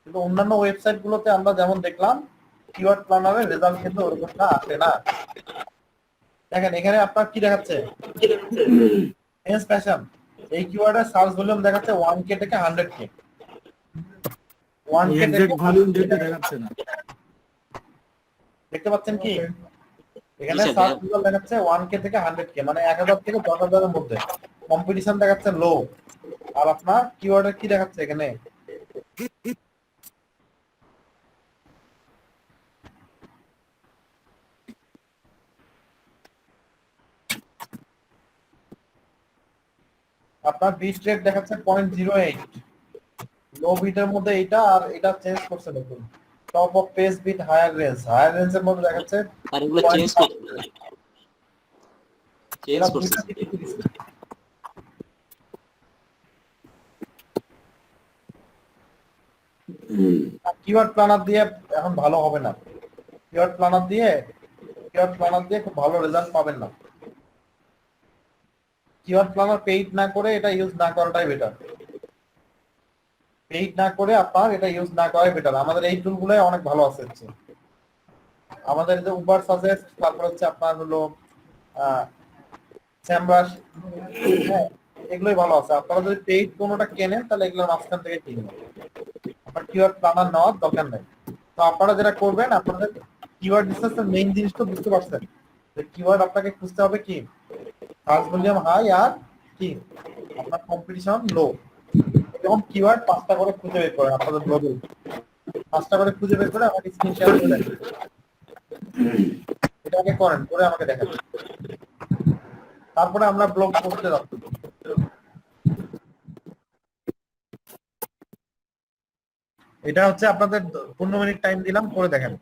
কিন্তু অন্যান্য ওয়েবসাইট গুলোতে আমরা যেমন দেখলাম কিওয়ার্ড প্ল্যানারের রেজাল্ট কিন্তু ওরকমটা আসে না। দেখেন এখানে আপনার কি দেখাচ্ছে, মেন্স ফ্যাশন, এই কিওয়ার্ডের সার্চ ভলিউম দেখাচ্ছে 1k থেকে 100k, 1k থেকে এক্সাক্ট ভলিউম ডেটা দেখাচ্ছে না। দেখতে পাচ্ছেন কি এখানে জি স্যার, সার্চ রেজাল্ট দেখাচ্ছে 1k থেকে 100k, মানে 1000 থেকে 10000 এর মধ্যে। কম্পিটিশন দেখাচ্ছে লো। আর আপনার কিওয়ার্ডের কি দেখাচ্ছে এখানে, আপনার বিট রেট দেখাচ্ছে 0.08, লো বিটের মধ্যে এইটা, আর এটা চেঞ্জ করছে দেখুন top of page bid higher রেঞ্জের মধ্যে দেখাচ্ছে আর এগুলো চেঞ্জ 0.5 করতে এরা চেঞ্জ করছে দুইটা দিকে কি দিছে? কিওয়ার্ড প্ল্যানার দিয়ে এখন ভালো হবে না, কিওয়ার্ড প্ল্যানার দিয়ে খুব ভালো রেজাল্ট পাবেন না। কিওয়ার্ড প্ল্যানার পেইড না করে এটা ইউজ না করাটাই বেটার, পেইড না করে আপনার এটা ইউজ না করাই বেটার। আমাদের এই টুলগুলো অনেক ভালো আছে হচ্ছে আমাদের যে উবার সাজেস্ট, তারপর হচ্ছে আপনার হলো স্যামরাশ, হ্যাঁ এগুলোই ভালো আছে। আপনারা যদি পেইড কোনোটা কেনেন তাহলে এগুলোর মাঝখান থেকে কিনবেন, আপনার কিওয়ার্ড প্ল্যানার নেওয়ার দরকার নেই। তো আপনারা যেটা করবেন, আপনাদের কিওয়ার্ড রিসার্চের মেইন জিনিস তো বুঝতে পারছেন যে কিওয়ার্ড আপনাকে খুঁজতে হবে কি, সার্চ ভলিউম হাই আর কি আপনার কম্পিটিশন লো। এরকম কিওয়ার্ড 5টা করে খুঁজে বের করেন আপনাদের ব্লগে, 5টা করে খুঁজে বের করে আমাকে স্ক্রিন শেয়ার করে দেন। এটা আগে করেন, করে আমাকে দেখেন, তারপরে আমরা ব্লগ করতে যাচ্ছি। এটা হচ্ছে আপনাদের 15 মিনিট টাইম দিলাম, করে দেখেন।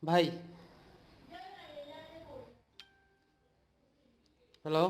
ভাই হ্যালো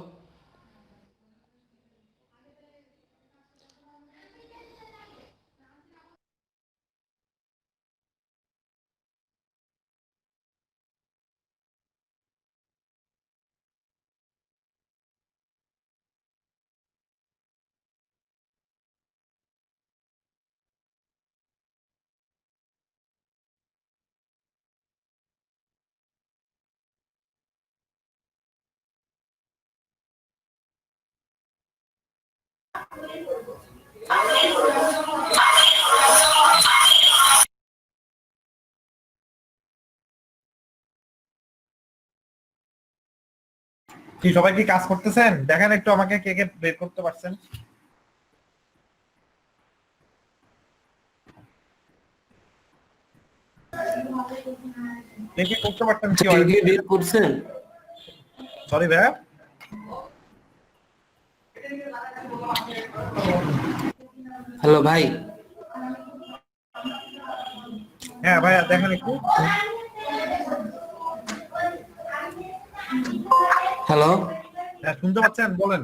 কি সবাই কি কাজ করতেছেন? দেখেন একটু আমাকে কে কে বের করতে পারছেন। কে কে করতে পারছেন কি কে কে বের করছেন? সরি ভাই, হ্যালো ভাই হ্যাঁ ভাইয়া দেখেন একটু। হ্যালো হ্যাঁ শুনতে পাচ্ছেন? বলেন।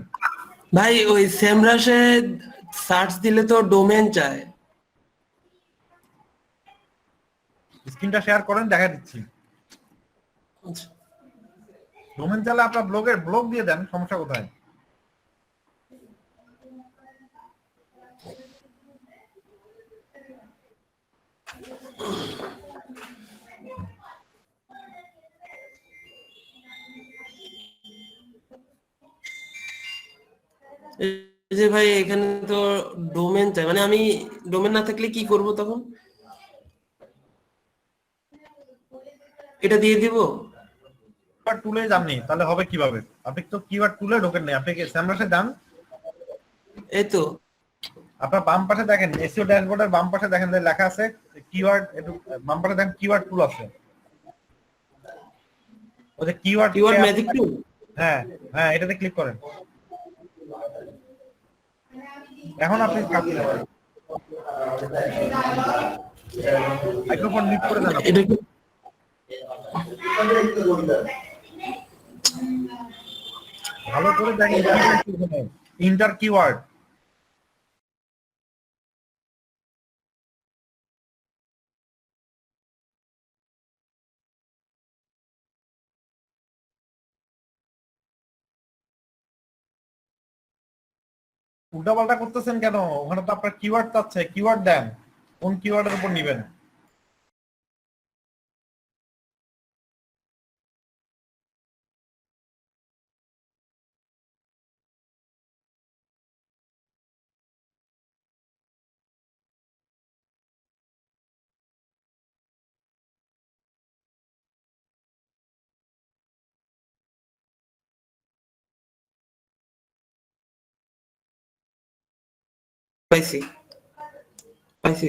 ভাই ওই সেমরাসে সার্চ দিলে তো ডোমেন চায়। স্ক্রিনটা শেয়ার করেন, দেখা দিচ্ছি। আচ্ছা। ডোমেন চাইলে আপনার ব্লগের ব্লগ দিয়ে দেন, সমস্যা কোথায়? এই যে ভাই এখানে তো ডোমেন চাই, মানে আমি ডোমেন না থাকলে কি করব তখন? এটা দিয়ে দিব? কিওয়ার্ড টুলে যাননি তাহলে হবে কিভাবে? আপনি তো কিওয়ার্ড টুলে ঢোকেন নাই, আপনি কি স্যামরাসে যান। এই তো আপনার বাম পাশে দেখেন এসইও ড্যাশবোর্ডের বাম পাশে দেখেন যে লেখা আছে কিওয়ার্ড, একটু বাম পাশে দেখেন কিওয়ার্ড টুল আছে। ওই যে কিওয়ার্ড কিওয়ার্ড ম্যাজিক টুল। হ্যাঁ হ্যাঁ এটাতে ক্লিক করেন। এখন আপনি মাইক্রোফোন মিউট করে দেন। এটা কি ভালো করে দেখেন ইন্টার কিওয়ার্ড। উল্টাপাল্টা করতেছেন কেন? ওখানে তো আপনার কিওয়ার্ড চাচ্ছে, কিওয়ার্ড দেন। কোন কিওয়ার্ডের উপর নিবেন? পাইছি পাইছি।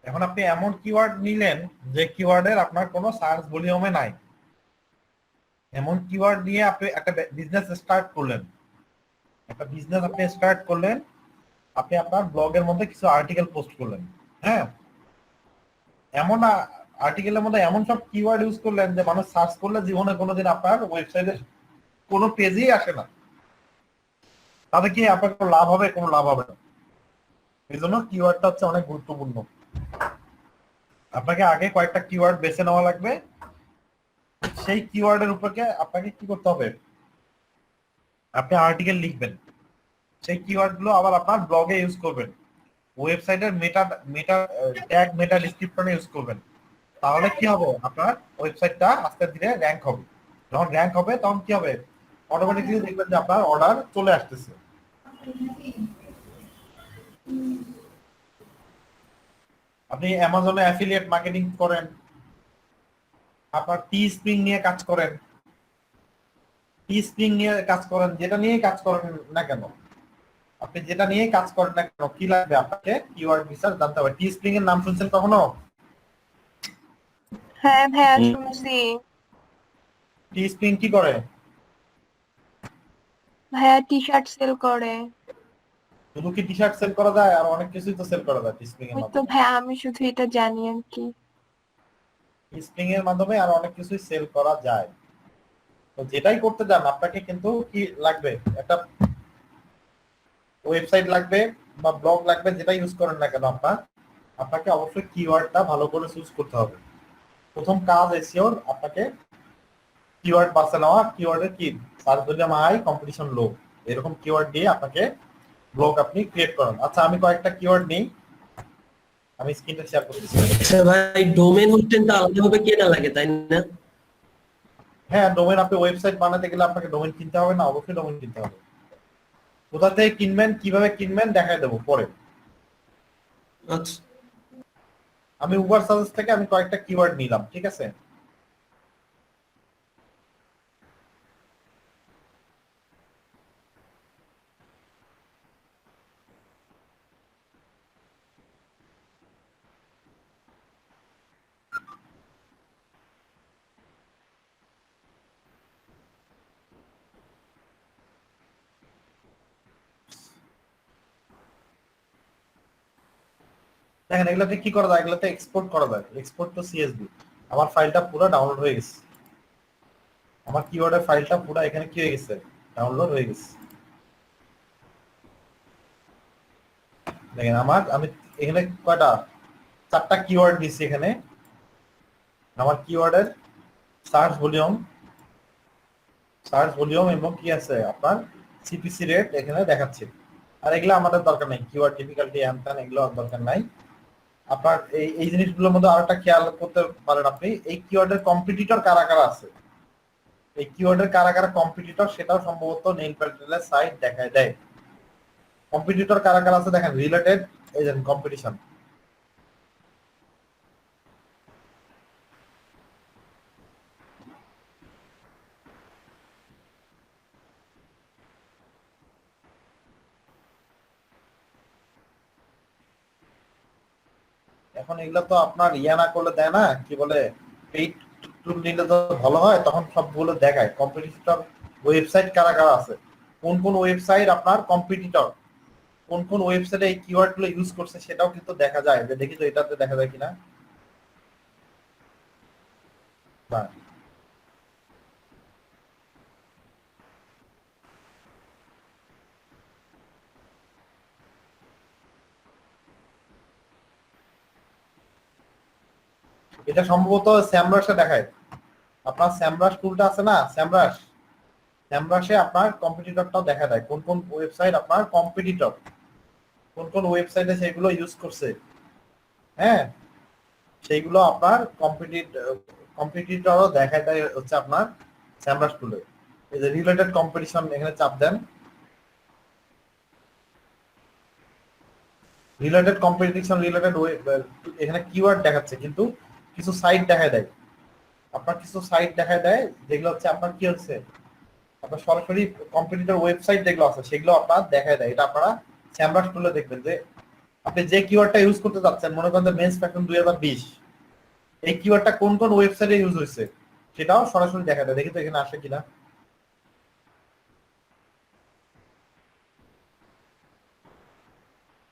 এখন আপনি এমন কিওয়ার্ড নিলেন যে কিওয়ার্ডের আপনার কোনো সার্চ ভলিউমে নাই। এমন কিওয়ার্ড নিয়ে আপনি একটা বিজনেস স্টার্ট করলেন। একটা বিজনেস আপনি স্টার্ট করলেন, আপনি আপনার ব্লগের মধ্যে কিছু আর্টিকেল পোস্ট করলেন। হ্যাঁ, এমন আর্টিকেলের মধ্যে এমন সব কিওয়ার্ড ইউজ করলেন যে মানুষ সার্চ করলে জীবনে কোনোদিন আপনার ওয়েবসাইটে কোনো পেজেই আসে না। তাতে কি আপনার কোনো লাভ হবে? কোনো লাভ হবে না। এই জন্য কিওয়ার্ডটা হচ্ছে অনেক গুরুত্বপূর্ণ। আপনাকে আগে কয়েকটা কিওয়ার্ড বেছে নেওয়া লাগবে। সেই কিওয়ার্ডের উপরে আপনাকে কি করতে হবে? আপনি আর্টিকেল লিখবেন, সেই কিওয়ার্ড গুলো আবার আপনার ব্লগে ইউজ করবেন, ওয়েবসাইটের মেটা মেটা ট্যাগ মেটা ডেসক্রিপশনে ইউজ করবেন। তাহলে কি হবে? আপনার ওয়েবসাইটটা আস্তে ধীরে র্যাঙ্ক হবে। যখন র্যাঙ্ক হবে তখন কি হবে? অটোমেটিক্যালি দেখবেন যে আপনার অর্ডার চলে আসতেছে। আপনি অ্যামাজনে অ্যাফিলিয়েট মার্কেটিং করেন, আপনার টি স্প্রিং নিয়ে কাজ করেন, টি স্প্রিং নিয়ে কাজ করেন, যেটা নিয়ে কাজ করেন না কেন, আপনি যেটা নিয়ে কাজ করেন না কেন কি লাগবে আপনাকে কিওয়ার্ড রিসার্চ জানতে হবে। টি স্প্রিং এর নাম শুনছেন কখনো? হ্যাঁ ভাইয়া হুম। শুনছি। টি স্প্রিং কি করে? ভাইয়া টি শার্ট সেল করে। শুধু কি টি শার্ট সেল করা যায়? আর অনেক কিছুই তো সেল করা যায় টি স্প্রিং এর ওই তো মাধ্যমে। ভাইয়া আমি শুধু এটা জানি আর কি। টি স্প্রিং এর মাধ্যমে আর অনেক কিছুই সেল করা যায়। তো যেটাই করতে যান আপনাকে কিন্তু কি লাগবে, একটা ওয়েবসাইট লাগবে বা ব্লগ লাগবে, যেটা ইউজ করেন না কেন আপনাকে অবশ্যই কিওয়ার্ডটা ভালো করে চুজ করতে হবে। প্রথম কাজ এসইওর আপনাকে কিওয়ার্ড বাছে নেওয়া। কিওয়ার্ডের কি সার্চ ভলিউম হাই, কম্পিটিশন লো, এরকম কিওয়ার্ড দিয়ে আপনাকে ব্লগ আপনি ক্রিয়েট করেন। আচ্ছা আমি কয়েকটা কিওয়ার্ড নিই, আমি স্ক্রিনটা শেয়ার করতেছি। আচ্ছা ভাই ডোমেন হোস্টেল তো আলাদাভাবে কেনা লাগে তাই না? হ্যাঁ, ডোমেন আপনি ওয়েবসাইট বানাতে গেলে আপনাকে ডোমেন কিনতে হবে না? অবশ্যই ডোমেন কিনতে হবে। কোথা থেকে কিনবেন, কিভাবে কিনবেন দেখায় দেবো পরে। আচ্ছা আমি উবার সাজেস্ট থেকে আমি কয়েকটা কিওয়ার্ড নিলাম, ঠিক আছে? দেখেন এগুলাতে কি করা যায়, এগুলাতে এক্সপোর্ট করা যায়, এক্সপোর্ট টু সিএসভি। আমার ফাইলটা পুরো ডাউনলোড হয়ে গেছে, আমার কিওয়ার্ডের ফাইলটা পুরো এখানে কি হয়ে গেছে, ডাউনলোড হয়ে গেছে। দেখেন আমি এখানে কয়টা, 4টা কিওয়ার্ড দিচ্ছি এখানে। আমার কিওয়ার্ডের সার্চ ভলিউম এবং কি আছে আপনার সিপিসি রেট এখানে দেখাচ্ছে। আর এগুলো আমাদের দরকার নাই, কিওয়ার্ড ডিফিকাল্টি অ্যান্ড এগুলো দরকার নাই। আপনার এই জিনিসগুলোর মধ্যে আরেকটা খেয়াল করতে পারেন আপনি, এই কিওয়ার্ডের কম্পিটিটর কারা কারা আছে, এই কিওয়ার্ডের কারা কারা কম্পিটিটর সেটাও সম্ভবত নেইল প্যাটেলের সাইট দেখায় দেয়। কম্পিটিটর কারা কারা আছে দেখেন, রিলেটেড এজেন্ট কম্পিটিশন। এখন এগুলো তো আপনার ইয়া না করলে দেয় না, কি বলে পেইড টুল নিলে তো ভালো হয়, তখন সবগুলো দেখায় কম্পিটিটর ওয়েবসাইট কারা কারা আছে, কোন কোন ওয়েবসাইট আপনার কম্পিটিটর, কোন কোন ওয়েবসাইটে এই কিওয়ার্ড গুলো ইউজ করছে সেটাও কিন্তু দেখা যায়। যে দেখি তো এটাতে দেখা যায় কিনা। না, এটা সম্ভবত স্যামরাশে দেখায়। আপনার স্যামরাশ টুলটা আছে না, স্যামরাশে আপনার কম্পিটিটরটাও দেখা দেয়, কোন কোন ওয়েবসাইট আপনার কম্পিটিটর, কোন কোন ওয়েবসাইটে সেগুলো ইউজ করছে। হ্যাঁ, সেইগুলো আপনার কম্পিটিটরও দেখা দেয় হচ্ছে আপনার স্যামরাশ টুলে। এই যে রিলেটেড কম্পিটিশন এখানে চাপ দেন, রিলেটেড কম্পিটিশন রিলেটেড এখানে কিওয়ার্ড দেখাচ্ছে, কিন্তু কিছু সাইট দেখা দেয় আপনার, কিছু সাইট দেখা দেয় যেগুলো হচ্ছে আপনার কি হচ্ছে আপনার সরাসরি কম্পিটিটর ওয়েবসাইট যেগুলো আছে সেগুলো আপনার দেখা দেয়। এটা আপনারা স্যামরাশ টুলে দেখবেন যে আপনি যে কিওয়ার্ডটা ইউজ করতে যাচ্ছেন, মনে করেন মেন্স ফ্যাশন 2020, এই কিওয়ার্ডটা কোন কোন ওয়েবসাইটে ইউজ হয়েছে সেটাও সরাসরি দেখা দেয়। দেখি তো এখানে আসে কিনা।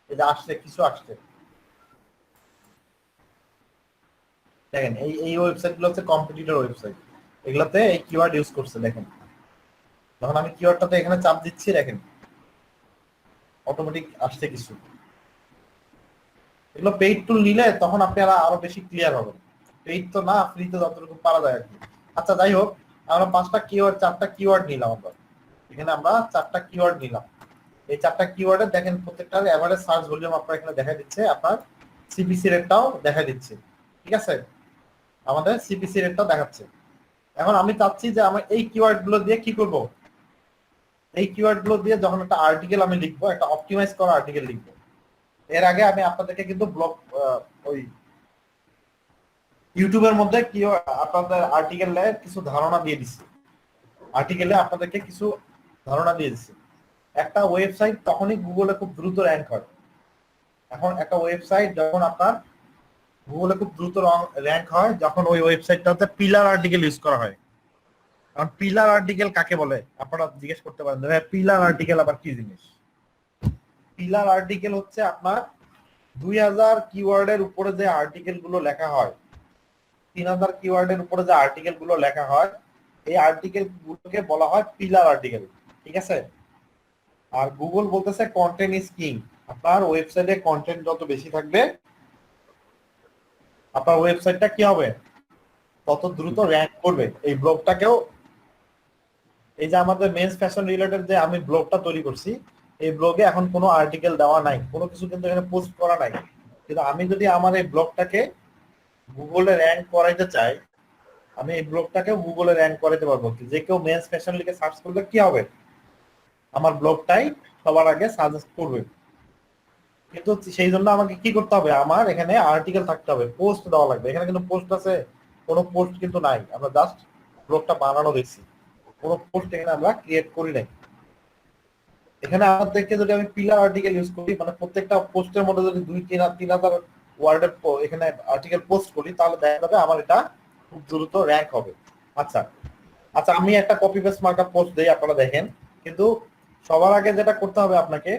এই যে আসছে, কিছু আসছে, দেখেন এই ওয়েবসাইট গুলো হচ্ছে কম্পিটিটর ওয়েবসাইট, এগুলোতে এই কিওয়ার্ড ইউজ করছে। দেখেন যখন আমি কিওয়ার্ডটাতে এখানে চাপ দিচ্ছি, দেখেন অটোমেটিক আসছে কিছু। এগুলো পেইড টুল নিলে তখন আপনারা আরো বেশি ক্লিয়ার হবেন, পেইড তো না, ফ্রিতে যতটুকু পারা যায় আর কি। আচ্ছা যাই হোক, আমরা 4টা কিওয়ার্ড নিলাম। আমরা এখানে 4টা কিওয়ার্ড নিলাম। এই 4টা কিওয়ার্ডে দেখেন প্রত্যেকটার এভারেজ সার্চ ভলিউম আপনার এখানে দেখা দিচ্ছে, আপনার সিপিসি রেটটাও দেখা দিচ্ছে, ঠিক আছে? আমাদের সিপিসি রেটটাও দেখাচ্ছে। এখন আমি চাচ্ছি যে আমি এই কিওয়ার্ড গুলো দিয়ে কি করব, এই কিওয়ার্ড গুলো দিয়ে যখন একটা আর্টিকেল আমি লিখবো, একটা অপটিমাইজ করা আর্টিকেল লিখবো, এর আগে আমি আপনাদেরকে কিন্তু ব্লগ ওই ইউটিউবের মধ্যে কি আপনাদের আর্টিকেলে কিছু ধারণা দিয়ে দিচ্ছি, আর্টিকেলে আপনাদেরকে কিছু ধারণা দিয়ে দিচ্ছি। একটা ওয়েবসাইট তখনই গুগলে খুব দ্রুত র্যাঙ্ক হয়। এখন একটা ওয়েবসাইট যখন আপনার গুগলে খুব দ্রুত র্যাঙ্ক হয় যখন ওই ওয়েবসাইটটাতে পিলার আর্টিকেল ইউজ করা হয়। কারণ পিলার আর্টিকেল কাকে বলে আপনারা জিজ্ঞেস করতে পারেন, পিলার আর্টিকেল আবার কি জিনিস? পিলার আর্টিকেল হচ্ছে আপনার 2000 কিওয়ার্ডের উপরে যে আর্টিকেল গুলো লেখা হয়, 3000 কিওয়ার্ডের উপরে যে আর্টিকেল গুলো লেখা হয়, এই আর্টিকেল গুলোকে বলা হয় পিলার আর্টিকেল। ঠিক আছে? আর গুগল বলতেছে কন্টেন্ট ইজ কিং। আপনার ওয়েবসাইটে কন্টেন্ট যত বেশি থাকবে আপনার ওয়েবসাইটটা কি হবে, তত দ্রুত র্যাঙ্ক করবে। এই ব্লগটাকেও, এই যে আমাদের মেন্স ফ্যাশন রিলেটেড যে আমি ব্লগটা তৈরি করছি, এই ব্লগে এখন কোনো আর্টিকেল দেওয়া নাই, কোনো কিছু কিন্তু এখানে পোস্ট করা নাই, কিন্তু আমি যদি আমার এই ব্লগটাকে গুগলে র্যাঙ্ক করাইতে চাই, আমি এই ব্লগটাকে গুগলে র্যাঙ্ক করাইতে পারবো। যে কেউ মেন্স ফ্যাশন লিখে সার্চ করলে কি হবে, আমার ব্লগটাই সবার আগে সাজেস্ট করবে। কিন্তু সেই জন্য আমাকে কি করতে হবে, আমার এখানে আর্টিকেল থাকতে হবে, পোস্ট দেওয়া লাগবে। এখানে কিন্তু পোস্ট আছে, কোনো পোস্ট কিন্তু নাই, আমরা জাস্ট ব্লগটা বানানো দেখছি, কোনো পোস্ট এখানে আমরা ক্রিয়েট করি নাই। এখানে আমাদেরকে যদি আমি পিলার আর্টিকেল ইউজ করি, মানে প্রত্যেকটা পোস্টের মধ্যে যদি 2-3 হাজার ওয়ার্ডের এখানে আর্টিকেল পোস্ট করি, তাহলে দেখা যাবে আমার এটা খুব দ্রুত র্যাঙ্ক হবে। আচ্ছা আচ্ছা, আমি একটা কপি পেস্ট মার্কআপ পোস্ট দেই, আপনারা দেখেন। কিন্তু সবার আগে যেটা করতে হবে আপনাকে,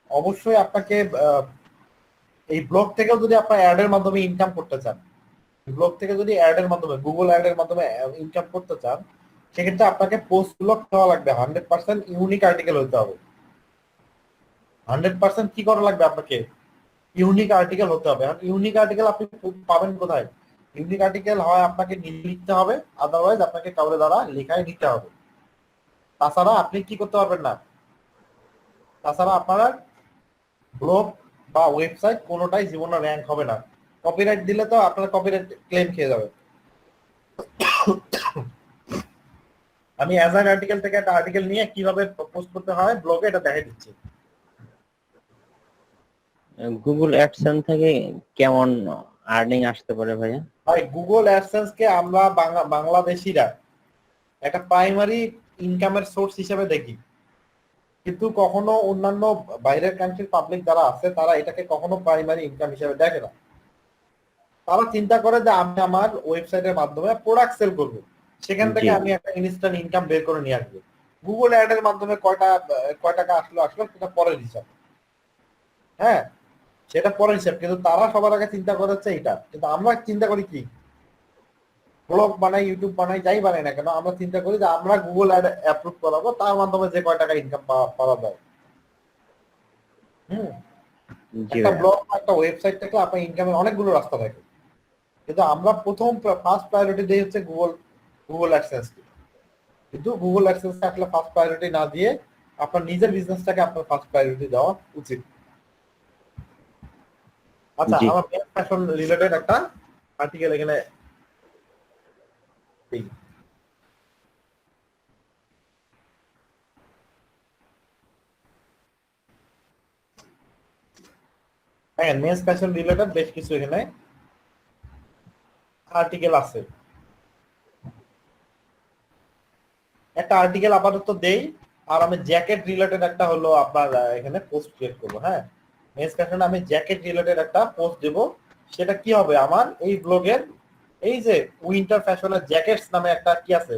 অবশ্যই আপনাকে এই ব্লগ থেকেও যদি আপনার অ্যাডের মাধ্যমে ইনকাম করতে চান, ব্লগ থেকে যদি অ্যাডের মাধ্যমে, গুগল অ্যাডের মাধ্যমে ইনকাম করতে চান, সেক্ষেত্রে আপনাকে পোস্ট গুলো দেওয়া লাগবে 100% ইউনিক আর্টিকেল হতে হবে। 100% কি করা লাগবে, আপনাকে ইউনিক আর্টিকেল হতে হবে। ইউনিক আর্টিকেল আপনি পাবেন কোথায়? ইউনিক আর্টিকেল হয় আপনাকে নিজে লিখতে হবে, আদারওয়াইজ আপনাকে কাউরে দ্বারা লেখায় নিতে হবে। তাছাড়া আপনি কি করতে পারবেন না, তাছাড়া আপনার ব্লগ বা ওয়েবসাইট কোনোটাই জীবনে র্যাঙ্ক হবে না। কপিরাইট দিলে তো আপনার কপিরাইট ক্লেম খেয়ে যাবে। আমি অ্যাজ অ্যান আর্টিকেল থেকে একটা আর্টিকেল নিয়ে কিভাবে পোস্ট করতে হয় ব্লগে, এটা দেখাই দিচ্ছি। গুগল অ্যাডসেন্স থেকে কেমন আর্নিং আসতে পারে ভাইয়া? ভাই গুগল অ্যাডসেন্স কে আমরা বাংলাদেশিরা একটা প্রাইমারি ইনকামের সোর্স হিসেবে দেখি, কিন্তু কখনো অন্যান্য বাইরের কান্ট্রির পাবলিক যারা আছে তারা এটাকে কখনো প্রাইমারি ইনকাম হিসেবে দেখে না। তারা চিন্তা করে যে আমি আমার ওয়েবসাইটের মাধ্যমে প্রোডাক্ট সেল করব, সেখান থেকে আমি একটা ইনস্ট্যান্ট ইনকাম বের করে নিয়ে আসবো। গুগল অ্যাড এর মাধ্যমে কয় টাকা আসলো সেটা পরের হিসাব, হ্যাঁ সেটা পরের হিসাব। কিন্তু তারা সবার আগে চিন্তা করেছে এটা, কিন্তু আমরা চিন্তা করি কি, ব্লগ বানাই, ইউটিউব বানাই, যাই বানাই না কেন, আমরা চিন্তা করি যে আমরা গুগল অ্যাড অ্যাপ্রুভ করাবো, তার মাধ্যমে যে কয় টাকা ইনকাম পাওয়া যায়। একটা ব্লগ বা একটা ওয়েবসাইট থেকে আপনার ইনকামের অনেকগুলো রাস্তা থাকে, কিন্তু আমরা ফার্স্ট প্রায়োরিটি দিই হচ্ছে গুগল অ্যাডসেন্স। কিন্তু গুগল অ্যাডসেন্স আসলে ফার্স্ট প্রায়োরিটি না দিয়ে আপনার নিজের বিজনেসটাকে আপনার ফার্স্ট প্রায়োরিটি দেওয়া উচিত। আচ্ছা, আমার ফ্যাশন রিলেটেড একটা আর্টিকেল এখানে হ্যাঁ, মেন্স ফ্যাশন রিলেটেড বেশ কিছু এখানে আর্টিকেল আছে। একটা আর্টিকেল আপাতত দেই, আর আমি জ্যাকেট রিলেটেড একটা হলো আপনার এখানে পোস্ট ক্রিয়েট করবো। হ্যাঁ, মেন্স ফ্যাশনে আমি জ্যাকেট রিলেটেড একটা পোস্ট দেব। সেটা কি হবে, আমার এই ব্লগের এই যে উইন্টার ফ্যাশনের জ্যাকেটস নামে একটা কি আছে,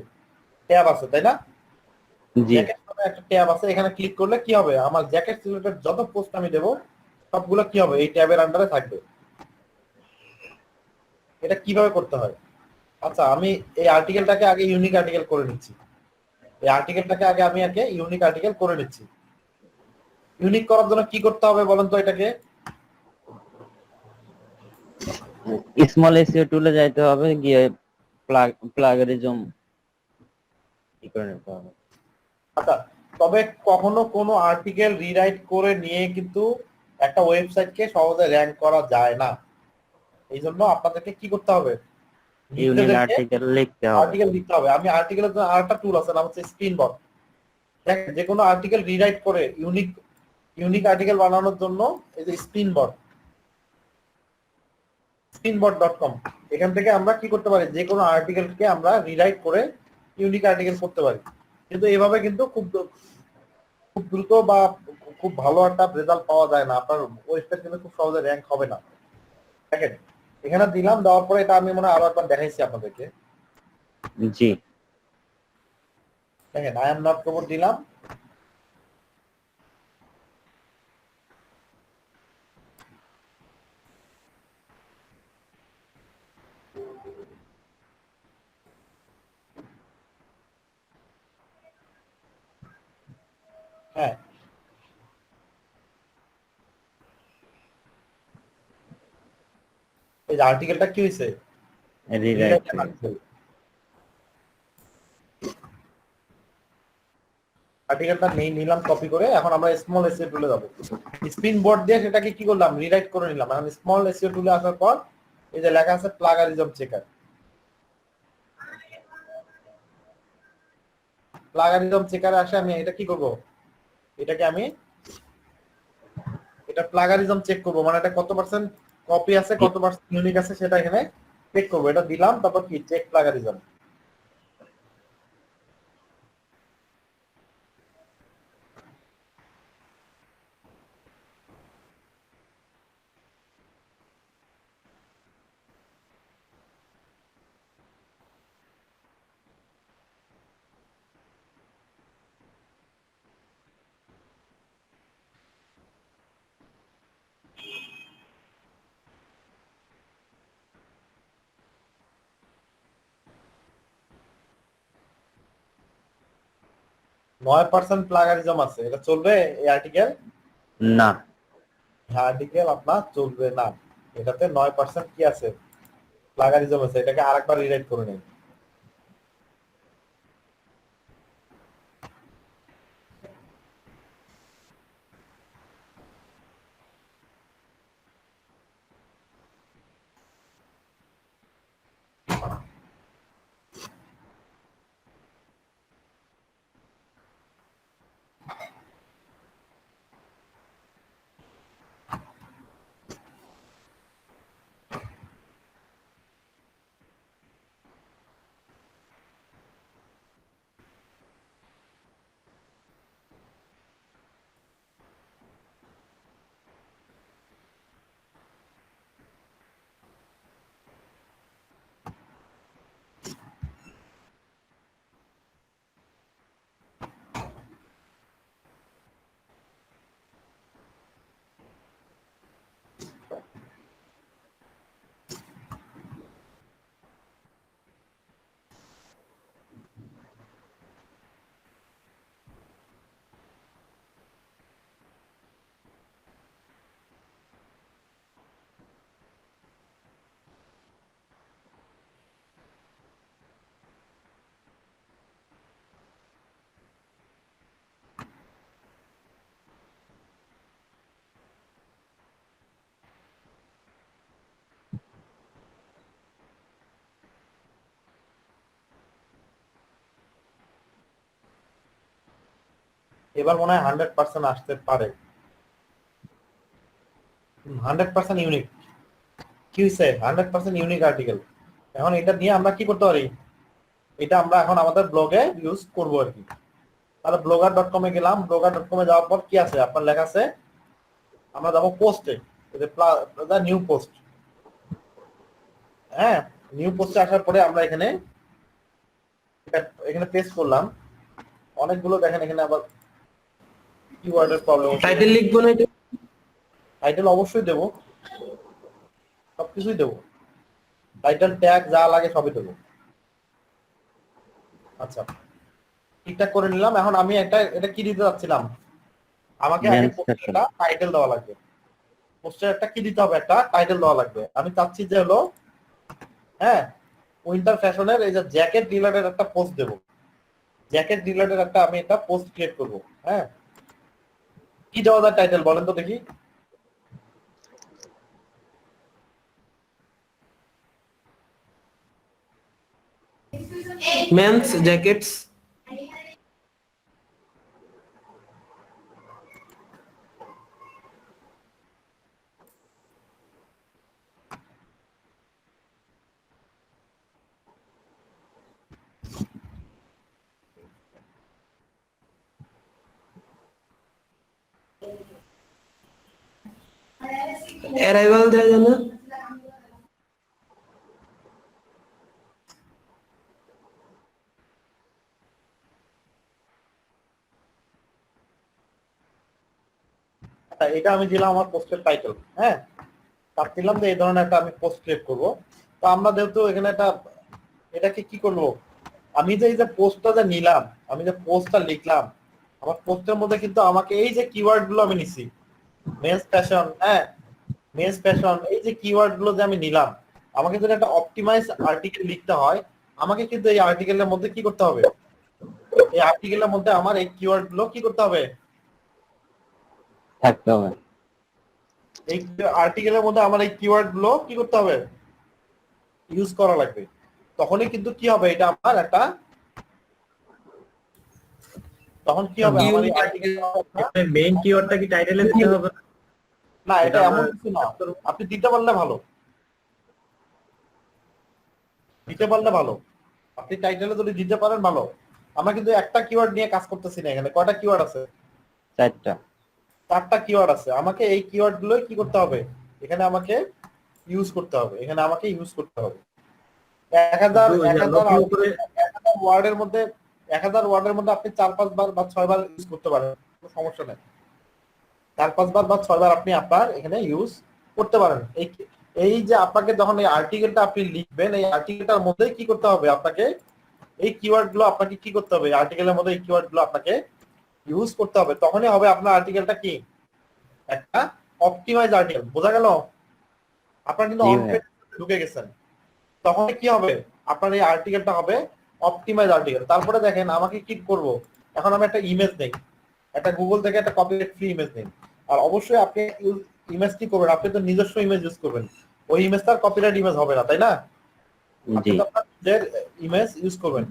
ট্যাব আছে, তাই না? জ্যাকেট নামে একটা ট্যাব আছে, এখানে ক্লিক করলে কি হবে, আমার জ্যাকেট রিলেটেড যত পোস্ট আমি দেব সবগুলো কি হবে, এই ট্যাবের আন্ডারে থাকবে। এটা কিভাবে করতে হয়? আচ্ছা, আমি এই আর্টিকেলটাকে আগে ইউনিক আর্টিকেল করে নিচ্ছি। এই আর্টিকেলটাকে আগে আমি ইউনিক আর্টিকেল করে নিচ্ছি। ইউনিক করার জন্য কি করতে হবে বলেন তো এটাকে? স্মল এসইও টুলে যাইতে হবে, গিয়ে প্লাগারিজম কি করে নিতে হবে। আচ্ছা, তবে কখনো কোনো আর্টিকেল রিরাইট করে নিয়ে কিন্তু একটা ওয়েবসাইটকে সহজে র্যাঙ্ক করা যায় না। এই জন্য আপনাদেরকে কি করতে হবে, ইউনিক আর্টিকেল লিখতে হবে। আর্টিকেল লিখতে হবে। আমি আর্টিকেলের জন্য আরেকটা টুল আছে, নাম হচ্ছে স্ক্রিনবট। দেখেন, যে কোনো আর্টিকেল রিরাইট করে ইউনিক আর্টিকেল বানানোর জন্য এই যে স্ক্রিনবট.com, এখান থেকে আমরা কি করতে পারি, যে কোনো আর্টিকেলকে আমরা রিরাইট করে ইউনিক আর্টিকেল করতে পারি। কিন্তু এভাবে কিন্তু খুব খুব দ্রুত বা খুব ভালো একটা রেজাল্ট পাওয়া যায় না, আপনার ওয়েবসাইট কিন্তু খুব সহজে র্যাঙ্ক হবে না। দেখেন এখানে দিলাম, দেওয়ার পরে এটা আমি মনে হয় আরো একবার দেখাইছি আপনাদেরকে। জি। দেখেন আই এম নট রোবট দিলাম, হ্যাঁ এই যে আর্টিকেলটা কি হয়েছে, রিরাইট। আর্টিকেলটা নিলাম কপি করে, এখন আমরা স্মল এসইও টুলে যাব। স্পিন বোর্ড দিয়ে সেটাকে কি করলাম, রিরাইট করে নিলাম। এখন স্মল এসইও টুলে আসার পর এই যে লেখা আছে প্লাগারিজম চেকার, প্লাগারিজম চেকারে আসে আমি এটা কি করব, এটাকে আমি এটা প্লাগারিজম চেক করব, মানে এটা কত পার্সেন্ট কপি আছে কত পার্সেন্ট ইউনিক আছে সেটা এখানে চেক করব। এটা দিলাম, তারপর কি চেক প্লাগারিজম। নয় পার্সেন্ট প্লাগারিজম আছে, এটা চলবে এই আর্টিকেল? না। আর্টিকেল আপনার চলবে না, এটাতে 9% কি আছে, প্লাগারিজম আছে। এটাকে আরেকবার রিরাইট করে নিন। এবার মনে হয় 100% আসতে পারে। 100% ইউনিক কি হয়েছে, 100% ইউনিক আর্টিকেল। এখন এটা নিয়ে আমরা কি করতে পারি, এটা আমরা এখন আমাদের ব্লগে ইউজ করবো আর কি। তাহলে blogger.com এ গেলাম, blogger.com এ যাওয়ার পর কি আছে আপনার লেখা আছে, আমরা যাবো পোস্টে, নিউ পোস্ট। হ্যাঁ নিউ পোস্টে আসার পরে আমরা এখানে এখানে পেস্ট করলাম অনেকগুলো। দেখেন এখানে আবার কিওয়ার্ডের প্রবলেম হচ্ছে। টাইটেল লিখবো না এটা? টাইটেল অবশ্যই দেবো, সবকিছুই দেবো, টাইটেল ট্যাগ যা লাগে সবই দেবো। আচ্ছা ঠিকঠাক করে নিলাম। এখন আমি এটা কি দিতে যাচ্ছিলাম, আমাকে আগে পোস্টের একটা টাইটেল দেওয়া লাগবে। পোস্টের একটা কি দিতে হবে, একটা টাইটেল দেওয়া লাগবে। আমি চাচ্ছি যে হলো হ্যাঁ উইন্টার ফ্যাশনের এই যে জ্যাকেট রিলেটেড একটা পোস্ট দেবো। জ্যাকেট রিলেটেড একটা আমি একটা পোস্ট ক্রিয়েট করবো। হ্যাঁ কি দেওয়া যায় টাইটেল বলেন তো দেখি। Men's jackets. অ্যারাইভাল দেওয়া যায় না? আচ্ছা, এটা আমি দিলাম আমার পোস্টের টাইটেল, হ্যাঁ, তার দিলাম যে এই ধরনের একটা আমি পোস্ট ক্রিয়েট করবো। তো আমরা যেহেতু এখানে একটা এটাকে কি করবো, আমি যে এই যে পোস্টটা যে নিলাম, আমি যে পোস্টটা লিখলাম, আমার পোস্টের মধ্যে কিন্তু আমাকে এই যে কিওয়ার্ড গুলো আমি নিছি, মেন্স ফ্যাশন, হ্যাঁ, মেন্স ফ্যাশন, এই যে কিওয়ার্ড গুলো যে আমি নিলাম, আমাকে যদি একটা অপটিমাইজ আর্টিকেল লিখতে হয়, আমাকে কিন্তু এই আর্টিকেলের মধ্যে কি করতে হবে, এই আর্টিকেলের মধ্যে আমার এই কিওয়ার্ড গুলো কি করতে হবে, থাকতে হবে। এই আর্টিকেলের মধ্যে আমার এই কিওয়ার্ড গুলো কি করতে হবে, ইউজ করা লাগবে। তখনই কিন্তু কি হবে, এটা আমার একটা, তখন কি হবে আমার এই আর্টিকেল, মেইন কিওয়ার্ডটা কি টাইটেলে দিতে হবে? না এটা এমন কিছু না, আপনি দিতে পারলে ভালো, দিতে পারলে ভালো, আপনি টাইটেলে যদি দিতে পারেন ভালো। আমরা কিন্তু একটা কিওয়ার্ড নিয়ে কাজ করতেছি না, এখানে কয়টা কিওয়ার্ড আছে, 4টা কিওয়ার্ড আছে। আমাকে এই কিওয়ার্ড গুলোই কি করতে হবে, এখানে আমাকে ইউজ করতে হবে, এখানে আমাকে ইউজ করতে হবে। 1000 ওয়ার্ডের মধ্যে 1000 ওয়ার্ডের মধ্যে আপনি 4-5 বার বা 6 বার ইউজ করতে পারেন, কোনো সমস্যা নেই। 4-5 বার বা 6 বার আপনি আপনার এখানে ইউজ করতে পারেন। এই যে আপনাকে যখন এই আর্টিকেলটা আপনি লিখবেন, এই আর্টিকেলটার মধ্যে কি করতে হবে, আপনাকে এই কিওয়ার্ড গুলো আপনাকে কি করতে হবে, আর্টিকেলের মধ্যে এই কিওয়ার্ড গুলো আপনাকে ইউজ করতে হবে। তখনই হবে আপনার আর্টিকেলটা কি, একটা অপটিমাইজ আর্টিকেল। বোঝা গেল? আপনার কিন্তু অন পেজ ঢুকে গেছেন, তখন কি হবে, আপনার এই আর্টিকেলটা হবে অপটিমাইজ আর্টিকেল। তারপরে দেখেন আমাকে কি করব, এখন আমি একটা ইমেজ নেই, একটা গুগল থেকে একটা কপিরাইট ফ্রি ইমেজ নেই। আর অবশ্যই আপনি ইমেজ কি করবেন, আপনি তো নিজস্ব ইমেজ ইউজ করবেন, ওই ইমেজটার কপিরাইট ইমেজ হবে না, তাই না? আপনি তো আপনার নিজের ইমেজ ইউজ করবেন।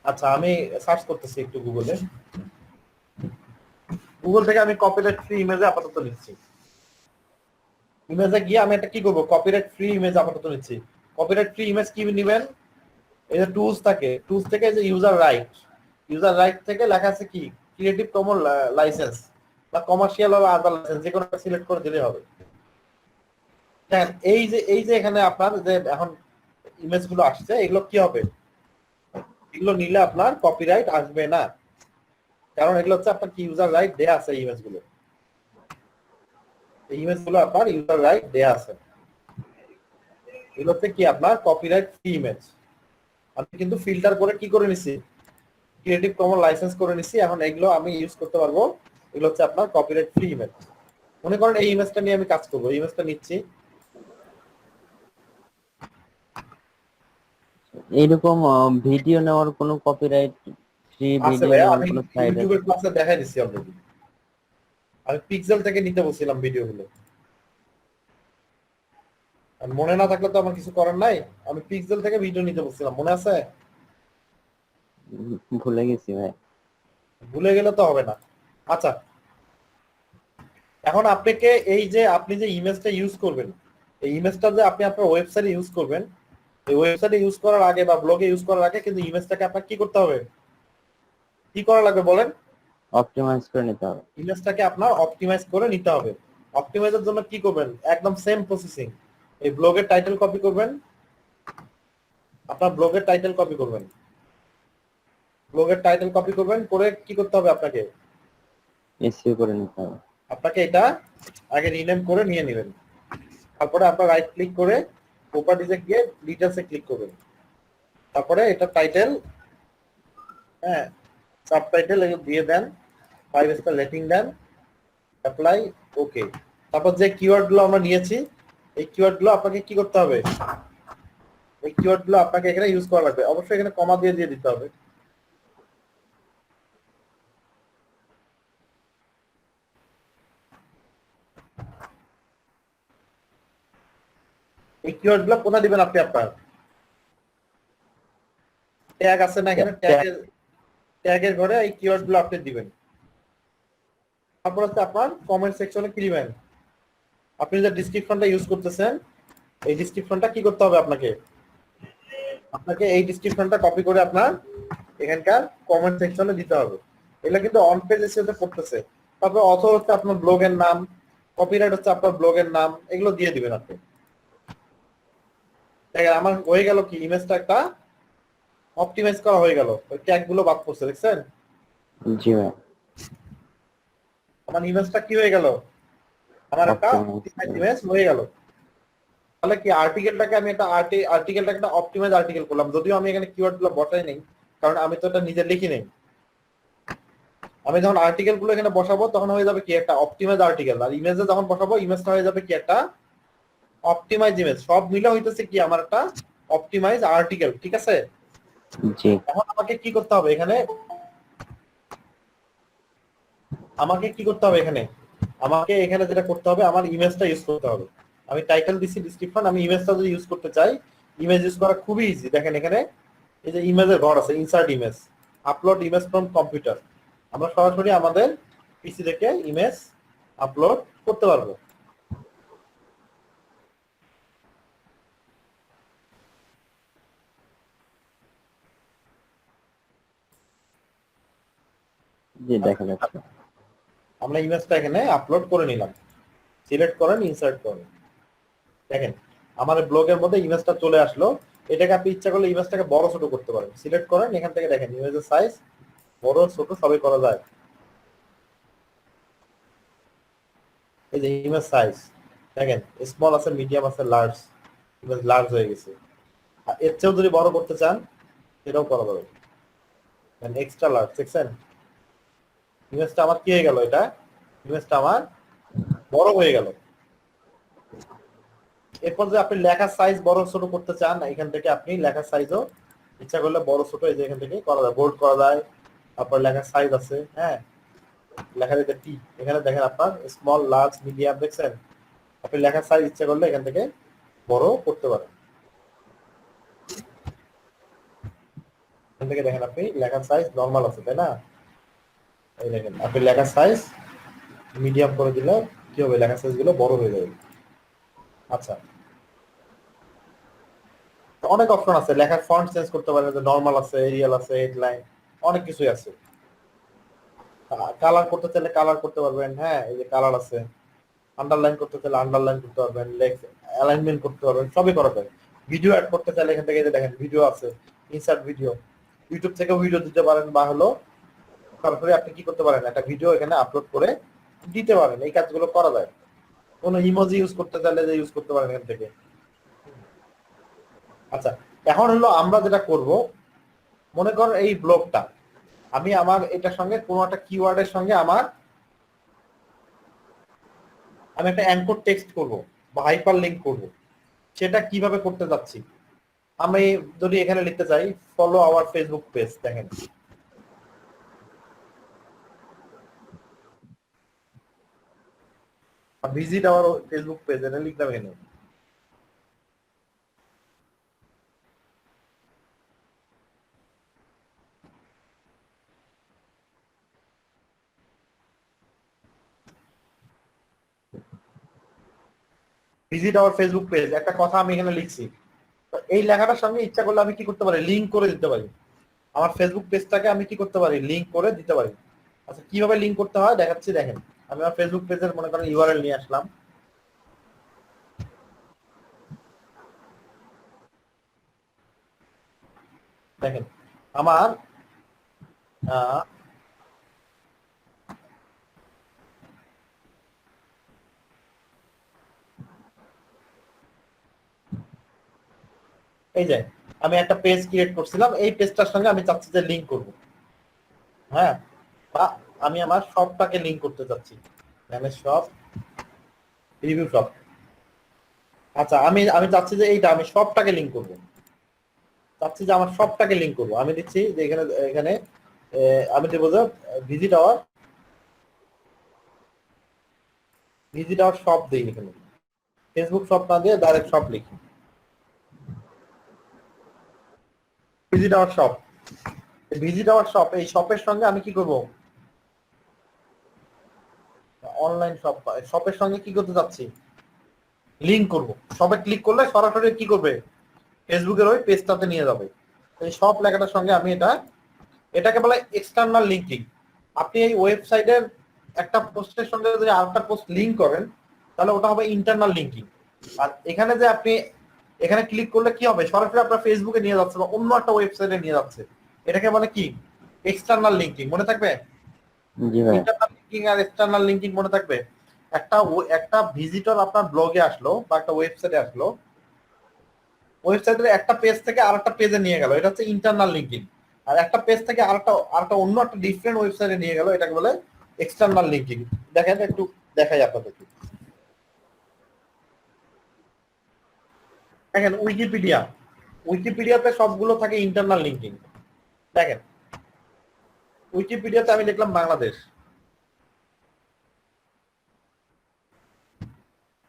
আচ্ছা, আমি সার্চ করতেছি একটু গুগলে, গুগল থেকে আমি কপিরাইট ফ্রি ইমেজে আপাতত লিখছি। ইমেজে গিয়ে আমি একটা কি করব, কপিরাইট ফ্রি ইমেজ আপাতত নিচ্ছি। কপিরাইট ফ্রি ইমেজ কি নেবেন, এই যে টুলস থাকে, টুলস থেকে যে ইউজার রাইট থেকে লেখা আছে কি ক্রিয়েটিভ কমন লাইসেন্স বা কমার্শিয়াল বা আদার লাইসেন্স, যে কোনো একটা সিলেক্ট করে দিলে হবে। দেখেন এই যে এখানে আপনার যে এখন ইমেজ গুলো আসছে, এগুলো কি হবে, এগুলো নিলে আপনার কপিরাইট আসবে না, কারণ এগুলো হচ্ছে আপনার কি ইউজার রাইট দেয়া আছে। এই ইমেজগুলো আপনার ইউজার রাইট দেয়া আছে, এগুলো হচ্ছে কি আপনার কপিরাইট ফ্রি ইমেজ। আমি কিন্তু ফিল্টার করে কি করে নিছি, ক্রিয়েটিভ কমন লাইসেন্স করে নিছি। এখন এগুলো আমি ইউজ করতে পারবো, এগুলো হচ্ছে আপনার কপিরাইট ফ্রি ইমেজ। মনে করেন এই ইমেজটা নিয়ে আমি কাজ করবো, এই ইমেজটা নিচ্ছি। এইরকম ভিডিও নেওয়ার কোনো কপিরাইট ফ্রি আছে ভিডিও ভাই, নেওয়ার আমি কোনো সাইট আছে? ইউটিউবের ক্লাসে দেখাই দিছি অলরেডি। আমি পিক্সেল থেকে নিতে বলছিলাম ভিডিওগুলো, আর মনে না থাকলে তো আমার কিছু করার নাই। আমি পিক্সেল থেকে ভিডিও নিতে বলছিলাম, মনে আছে? ভুলে গেছি ভাই। ভুলে গেলে তো হবে না। আচ্ছা, এখন আপনাকে এই যে আপনি যে ইমেজটা ইউজ করবেন, এই ইমেজটা যে আপনি আপনার ওয়েবসাইটে ইউজ করবেন, এই ওয়েবসাইটে ইউজ করার আগে বা ব্লগে ইউজ করার আগে কিন্তু ইমেজটাকে আপনার কি করতে হবে, কি করা লাগবে বলেন? অপটিমাইজ করে নিতে হবে। ইমেজটাকে আপনার অপটিমাইজ করে নিতে হবে। অপটিমাইজের জন্য কি করবেন, একদম সেম প্রসেসিং। এই ব্লগের টাইটেল কপি করবেন, আপনার ব্লগের টাইটেল কপি করবেন, ব্লগের টাইটেল কপি করবেন, করে কি করতে হবে আপনাকে, এসইও করে নিতে হবে। আপনাকে এটা আগে রিনেম করে নিয়ে নেবেন। তারপরে আপনার রাইট ক্লিক করে প্রপার্টিজে গিয়ে ডিটেইলসে ক্লিক করবেন। তারপরে এটা টাইটেল, হ্যাঁ, সাবটাইটেল দিয়ে দেন, 5 স্টার রেটিং দেন, অ্যাপ্লাই, ওকে। তারপর যে কিওয়ার্ড গুলো আমরা নিয়েছি, এই কিওয়ার্ড গুলো আপনাকে কি করতে হবে, এই কিওয়ার্ড গুলো আপনাকে এখানে ইউজ করা লাগবে। অবশ্যই এখানে কমা দিয়ে দিতে হবে। এই কিওয়ার্ড গুলো কোথায় দিবেন আপনি, আপনার ট্যাগ আছে না এখানে, ট্যাগের ঘরে এই কিওয়ার্ড গুলো আপনি দিবেন। তারপর হচ্ছে আপনার কমেন্ট সেকশনে কি দিবেন, আপনি যে ডেসক্রিপশনটা ইউজ করতেছেন, এই ডেসক্রিপশনটা কি করতে হবে আপনাকে, এই ডেসক্রিপশনটা কপি করে আপনার এখানকার কমেন্ট সেকশনে দিতে হবে। এগুলো কিন্তু অন পেজ এসে পড়তেছে, তারপর অথর হচ্ছে আপনার ব্লগের নাম, কপিরাইট হচ্ছে আপনার ব্লগের নাম, এগুলো দিয়ে দিবেন আপনি। দেখেন আমার হয়ে গেল কি, ইমেজটা একটা অপটিমাইজ করা হয়ে গেল, ওই ট্যাগ গুলো বাদ পড়ছে, দেখছেন? জি ভাই। আমার ইমেজটা কি হয়ে গেল, আমার একটা অপটিমাইজ ইমেজ হয়ে গেল। তাহলে কি আর্টিকেলটাকে আমি একটা আর্টিকেলটাকে একটা অপটিমাইজ আর্টিকেল করলাম, যদিও আমি এখানে কিওয়ার্ড গুলো বসাই নেই, কারণ আমি তো এটা নিজে লিখি নেই। আমি যখন আর্টিকেল গুলো এখানে বসাবো তখন হয়ে যাবে কি একটা অপটিমাইজ আর্টিকেল, আর ইমেজে যখন বসাবো ইমেজটা হয়ে যাবে কি একটা অপটিমাইজ ইমেজ। সব মিলে হইতেছে কি আমার একটা অপটিমাইজ আর্টিকেল, ঠিক আছে? জি। এখন আমাকে কি করতে হবে এখানে, আমাকে এখানে যেটা করতে হবে, আমার ইমেজটা ইউজ করতে হবে। আমি টাইটেল দিছি, ডেসক্রিপশন, আমি ইমেজটা যদি ইউজ করতে চাই, ইমেজ ইউজ করা খুবই ইজি। দেখেন এখানে এই যে ইমেজের ঘর আছে, insert image, upload image from computer. আমরা সরাসরি আমাদের পিসি থেকে ইমেজ আপলোড করতে পারবো। জি দেখা যাচ্ছে। আমরা ইমেজটা এখানে আপলোড করে নিলাম, সিলেক্ট করেন, ইনসার্ট করেন। দেখেন আমার ব্লগের মধ্যে ইমেজটা চলে আসলো। এটাকে আপনি ইচ্ছা করলে ইমেজটাকে বড় ছোট করতে পারেন, সিলেক্ট করেন, এখান থেকে দেখেন ইমেজের সাইজ বড় ছোট সবই করা যায়। এই যে ইমেজ সাইজ দেখেন, স্মল আছে, মিডিয়াম আছে, লার্জ। ইমেজ লার্জ হয়ে গেছে। আর এর চেয়েও যদি বড় করতে চান সেটাও করা যাবে, এক্সট্রা লার্জ। দেখছেন ইমেজটা আমার কি হয়ে গেল, এটা ইমেজটা আমার বড় হয়ে গেল। এরপর যে আপনি লেখার সাইজ বড় ছোট করতে চান, এখান থেকে আপনি লেখার সাইজও ইচ্ছা করলে বড় ছোট এই যে এখান থেকে করা যায়, বোল্ড করা যায়। তারপর লেখার সাইজ আছে, হ্যাঁ, লেখার এই যে টি, এখানে দেখেন আপনার স্মল, লার্জ, মিডিয়াম, দেখছেন? আপনি লেখার সাইজ ইচ্ছা করলে এখান থেকে বড় করতে পারেন। এখান থেকে দেখেন আপনি লেখার সাইজ নরমাল আছে, তাই না? এই দেখেন আপনি লেখার সাইজ মিডিয়াম করে দিলে কি হবে, লেখার সাইজ গুলো বড় হয়ে যাবে। আচ্ছা, অনেক অপশন আছে, লেখার ফন্ট চেঞ্জ করতে পারেন, নরমাল আছে, এরিয়াল আছে, হেডলাইন, অনেক কিছুই আছে। কালার করতে চাইলে কালার করতে পারবেন, হ্যাঁ, এই যে কালার আছে। আন্ডারলাইন করতে চাইলে আন্ডারলাইন করতে পারবেন, অ্যালাইনমেন্ট করতে পারবেন, সবই করা যায়। ভিডিও অ্যাড করতে চাইলে এখান থেকে এই যে দেখেন ভিডিও আছে, ইনসার্ট ভিডিও, ইউটিউব থেকেও ভিডিও দিতে পারেন, বা হলো সরাসরি আপনি কি করতে পারেন, একটা ভিডিও এখানে আপলোড করে দিতে পারেন। এই কাজগুলো করা যায়। কোনো ইমোজি ইউজ করতে চাইলে যে ইউজ করতে পারেন এখান থেকে। আচ্ছা, এখন হলো আমরা যেটা করব, মনে কর এই ব্লগটা আমি আমার এটার সঙ্গে কোনো একটা কিওয়ার্ডের সঙ্গে আমি একটা অ্যাঙ্কর টেক্সট করব বা হাইপার লিংক করব। সেটা কিভাবে করতে যাচ্ছি, আমি যদি এখানে লিখতে চাই ফলো আওয়ার ফেসবুক পেজ, দেখেন ভিজিট আওয়ার ফেসবুক পেজ, এটা লিখলাম এখানে। ভিজিট আওয়ার ফেসবুক পেজ, একটা কথা আমি এখানে লিখছি। এই লেখাটার সঙ্গে ইচ্ছা করলে আমি কি করতে পারি, লিংক করে দিতে পারি। আমার ফেসবুক পেজটাকে আমি কি করতে পারি, লিংক করে দিতে পারি। আচ্ছা, কিভাবে লিংক করতে হয় দেখাচ্ছি। দেখেন আমি আমার ফেসবুক পেজের মনে করেন ইউআরএল নিয়ে আসলাম। দেখেন আমার এই যে আমি একটা পেজ ক্রিয়েট করছিলাম, এই পেজটার সঙ্গে আমি চাচ্ছি যে লিংক করব, হ্যাঁ, বা আমি আমার শপটাকে লিংক করতে চাচ্ছি, মানে শপ, রিভিউ শপ। আচ্ছা, আমি চাচ্ছি যে এইটা আমি শপটাকে লিংক করব, চাচ্ছি যে আমার শপটাকে লিংক করব। আমি দিচ্ছি যে এখানে এখানে আমি দেবো যে ভিজিট আওয়ার শপ দিই, এখানে ফেসবুক শপ না দিয়ে ডাইরেক্ট শপ লিখি, visit our shop. Visit our shop, এই শপের সঙ্গে আমি কি করব, অনলাইন শপ, শপের সঙ্গে কি করতে যাচ্ছি, লিংক করব। শপে ক্লিক করলে সরাসরি কি করবে, ফেসবুকের ওই পেজটাতে নিয়ে যাবে। এই শপ লেখাটার সঙ্গে আমি এটাকে বলে এক্সটার্নাল লিঙ্কিং। আপনি এই ওয়েবসাইটের একটা পোস্টের সঙ্গে যদি আরেকটা পোস্ট লিংক করেন তাহলে ওটা হবে ইন্টারনাল লিঙ্কিং। আর এখানে যে আপনি এখানে ক্লিক করলে কি হবে, সরাসরি আপনার ফেসবুকে নিয়ে যাচ্ছে বা অন্য একটা ওয়েবসাইটে নিয়ে যাচ্ছে, এটাকে বলে কি এক্সটার্নাল লিঙ্কিং। মনে থাকবে? জি ভাই। ইন্টারনাল লিঙ্কিং আর এক্সটার্নাল লিঙ্কিং মনে থাকবে। একটা ভিজিটর আপনার ব্লগে আসলো বা একটা ওয়েবসাইটে আসলো, ওয়েবসাইটের একটা পেজ থেকে আরেকটা পেজে নিয়ে গেল, এটা হচ্ছে ইন্টারনাল লিঙ্কিং। আর একটা পেজ থেকে আরেকটা অন্য একটা ডিফারেন্ট ওয়েবসাইটে নিয়ে গেল, এটাকে বলে এক্সটার্নাল লিঙ্কিং। দেখেন একটু দেখাই আপনাদেরকে। দেখেন উইকিপিডিয়াতে সবগুলো থাকে ইন্টারনাল লিঙ্কিং। দেখেন উইকিপিডিয়াতে আমি লিখলাম বাংলাদেশ,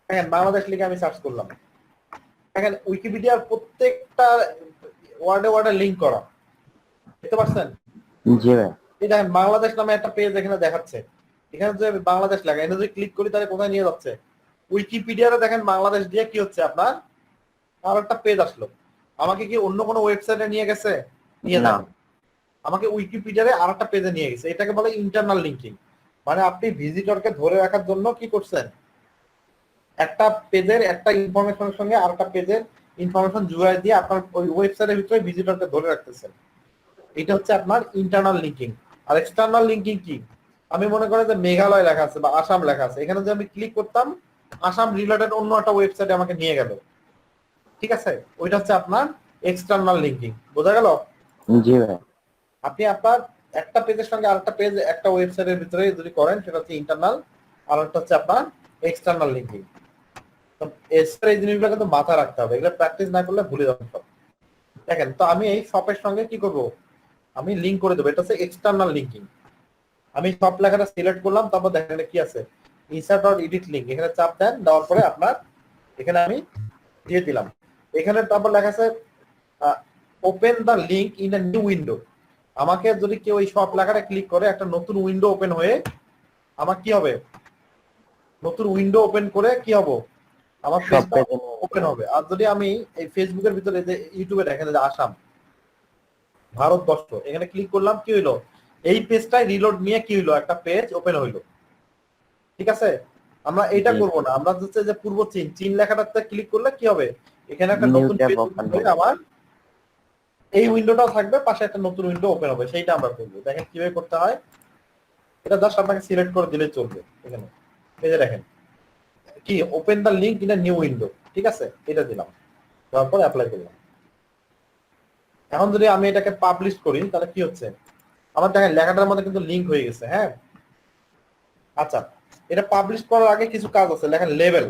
দেখেন বাংলাদেশ লিখে আমি সার্চ করলাম, দেখেন উইকিপিডিয়ার প্রত্যেকটা ওয়ার্ডে লিঙ্ক করা, দেখতে পাচ্ছেন? জি ভাই। এই দেখেন বাংলাদেশ নামে একটা পেজ এখানে দেখাচ্ছে, এখানে যদি বাংলাদেশ লেখা, এখানে যদি ক্লিক করি তাহলে কোথায় নিয়ে যাচ্ছে? উইকিপিডিয়াতে দেখেন বাংলাদেশ দিয়ে কি হচ্ছে, আপনার আর একটা পেজ আসলো। আমাকে কি অন্য কোনো ওয়েবসাইটে নিয়ে গেছে? নিয়ে না। যাবে, আমাকে উইকিপিডিয়ারে আর একটা পেজে নিয়ে গেছে। এটাকে বলে ইন্টারনাল লিঙ্কিং। মানে আপনি ভিজিটরকে ধরে রাখার জন্য কি করছেন, একটা পেজের একটা ইনফরমেশনের সঙ্গে আরেকটা পেজের ইনফরমেশন জুড়ে দিয়ে আপনার ওই ওয়েবসাইটের ভিতরে ভিজিটরকে ধরে রাখতেছেন। এটা হচ্ছে আপনার ইন্টারনাল লিঙ্কিং। আর এক্সটার্নাল লিঙ্কিং কি? আমি মনে করি যে মেঘালয় লেখা আছে বা আসাম লেখা আছে, এখানে যদি আমি ক্লিক করতাম আসাম রিলেটেড অন্য একটা ওয়েবসাইটে আমাকে নিয়ে গেল, ঠিক আছে? ওইটা হচ্ছে আপনার এক্সটার্নাল লিঙ্কিং। বোঝা গেল? জি ভাই। আপনি আপনার একটা পেজের সঙ্গে আরেকটা পেজ একটা ওয়েবসাইটের ভিতরে যদি করেন সেটা হচ্ছে ইন্টারনাল, আর একটা হচ্ছে আপনার এক্সটার্নাল লিঙ্কিং। এই জিনিসগুলো কিন্তু মাথায় রাখতে হবে, এগুলো প্র্যাকটিস না করলে ভুলে যাবেন সব। দেখেন তো আমি এই শপের সঙ্গে কি করব, আমি লিঙ্ক করে দেবো, এটা হচ্ছে এক্সটার্নাল লিঙ্কিং। আমি শপ লেখাটা সিলেক্ট করলাম, তারপর দেখেন কি আছে, ইনসার্ট অর এডিট লিঙ্ক, এখানে চাপ দেন, দেওয়ার পরে আপনার এখানে আমি দিয়ে দিলাম। এখানে তারপর লেখা আছে open the link in a new window. আমাকে যদি কেউ এই শপ লেখাটা ক্লিক করে একটা নতুন উইন্ডো ওপেন হয়ে আমার কি হবে, নতুন উইন্ডো ওপেন করে কি হবে, আমার সব পেজটা পেজে ওপেন হবে। আর যদি আমি এই ফেসবুকের ভিতরে যে ইউটিউবে দেখেন যে আসাম ভারতবর্ষ, এখানে ক্লিক করলাম, কি হইলো, এই পেজটাই রিলোড নিয়ে কি হইলো, একটা পেজ ওপেন হইলো। ঠিক আছে? আমরা এটা জি। করব না, আমরা হচ্ছে যে পূর্ব চীন লেখাটাতে ক্লিক করলে কি হবে, এখানে একটা New নতুন tab পেজ open হয়ে হবে। আমার এই উইন্ডোটাও থাকবে, পাশে একটা নতুন উইন্ডো ওপেন হবে, সেইটা আমরা করবো। দেখেন কিভাবে করতে হয়, এটা জাস্ট আপনাকে সিলেক্ট করে দিলে চলবে। এখানে এই যে দেখেন কি open the link in a new window, ঠিক আছে? এটা দিলাম, দেওয়ার পরে অ্যাপ্লাই করলাম। এখন যদি আমি এটাকে পাবলিশ করি তাহলে কি হচ্ছে, আমার দেখেন লেখাটার মধ্যে কিন্তু লিঙ্ক হয়ে গেছে। হ্যাঁ, আচ্ছা, এটা পাবলিশ করার আগে কিছু কাজ আছে। লেখেন লেভেল।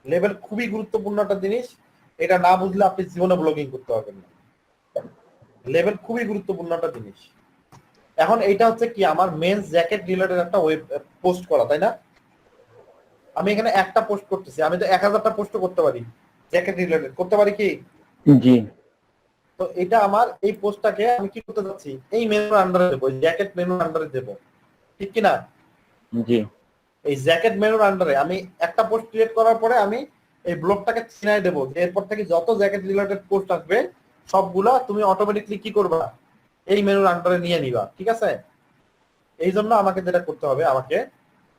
লেভেল খুবই গুরুত্বপূর্ণ একটা জিনিস, এটা না বুঝলে আপনি জীবনে ব্লগিং করতে পারবেন না। লেভেল খুবই গুরুত্বপূর্ণ একটা জিনিস। এখন এইটা হচ্ছে কি, আমার মেন্স জ্যাকেট রিলেটেড একটা ওয়েব পোস্ট করা, তাই না? আমি এখানে একটা পোস্ট করতেছি, আমি তো 1000টা পোস্ট করতে পারি, জ্যাকেট রিলেটেড করতে পারি কি? জি। তো এটা আমার এই পোস্টটাকে আমি কি করতে যাচ্ছি, এই মেনুর আন্ডারে দেবো, জ্যাকেট মেনুর আন্ডারে দেবো, ঠিক কি না? জি। এই জ্যাকেট মেনুর আন্ডারে আমি একটা পোস্ট ক্রিয়েট করার পরে আমি এই ব্লগটাকে চিনাই দেবো যে এরপর থেকে যত জ্যাকেট রিলেটেড পোস্ট আসবে সবগুলা তুমি অটোমেটিকলি কি করবা, এই মেনুর আন্ডারে নিয়ে নিবা, ঠিক আছে? এই জন্য আমাকে যেটা করতে হবে, আমাকে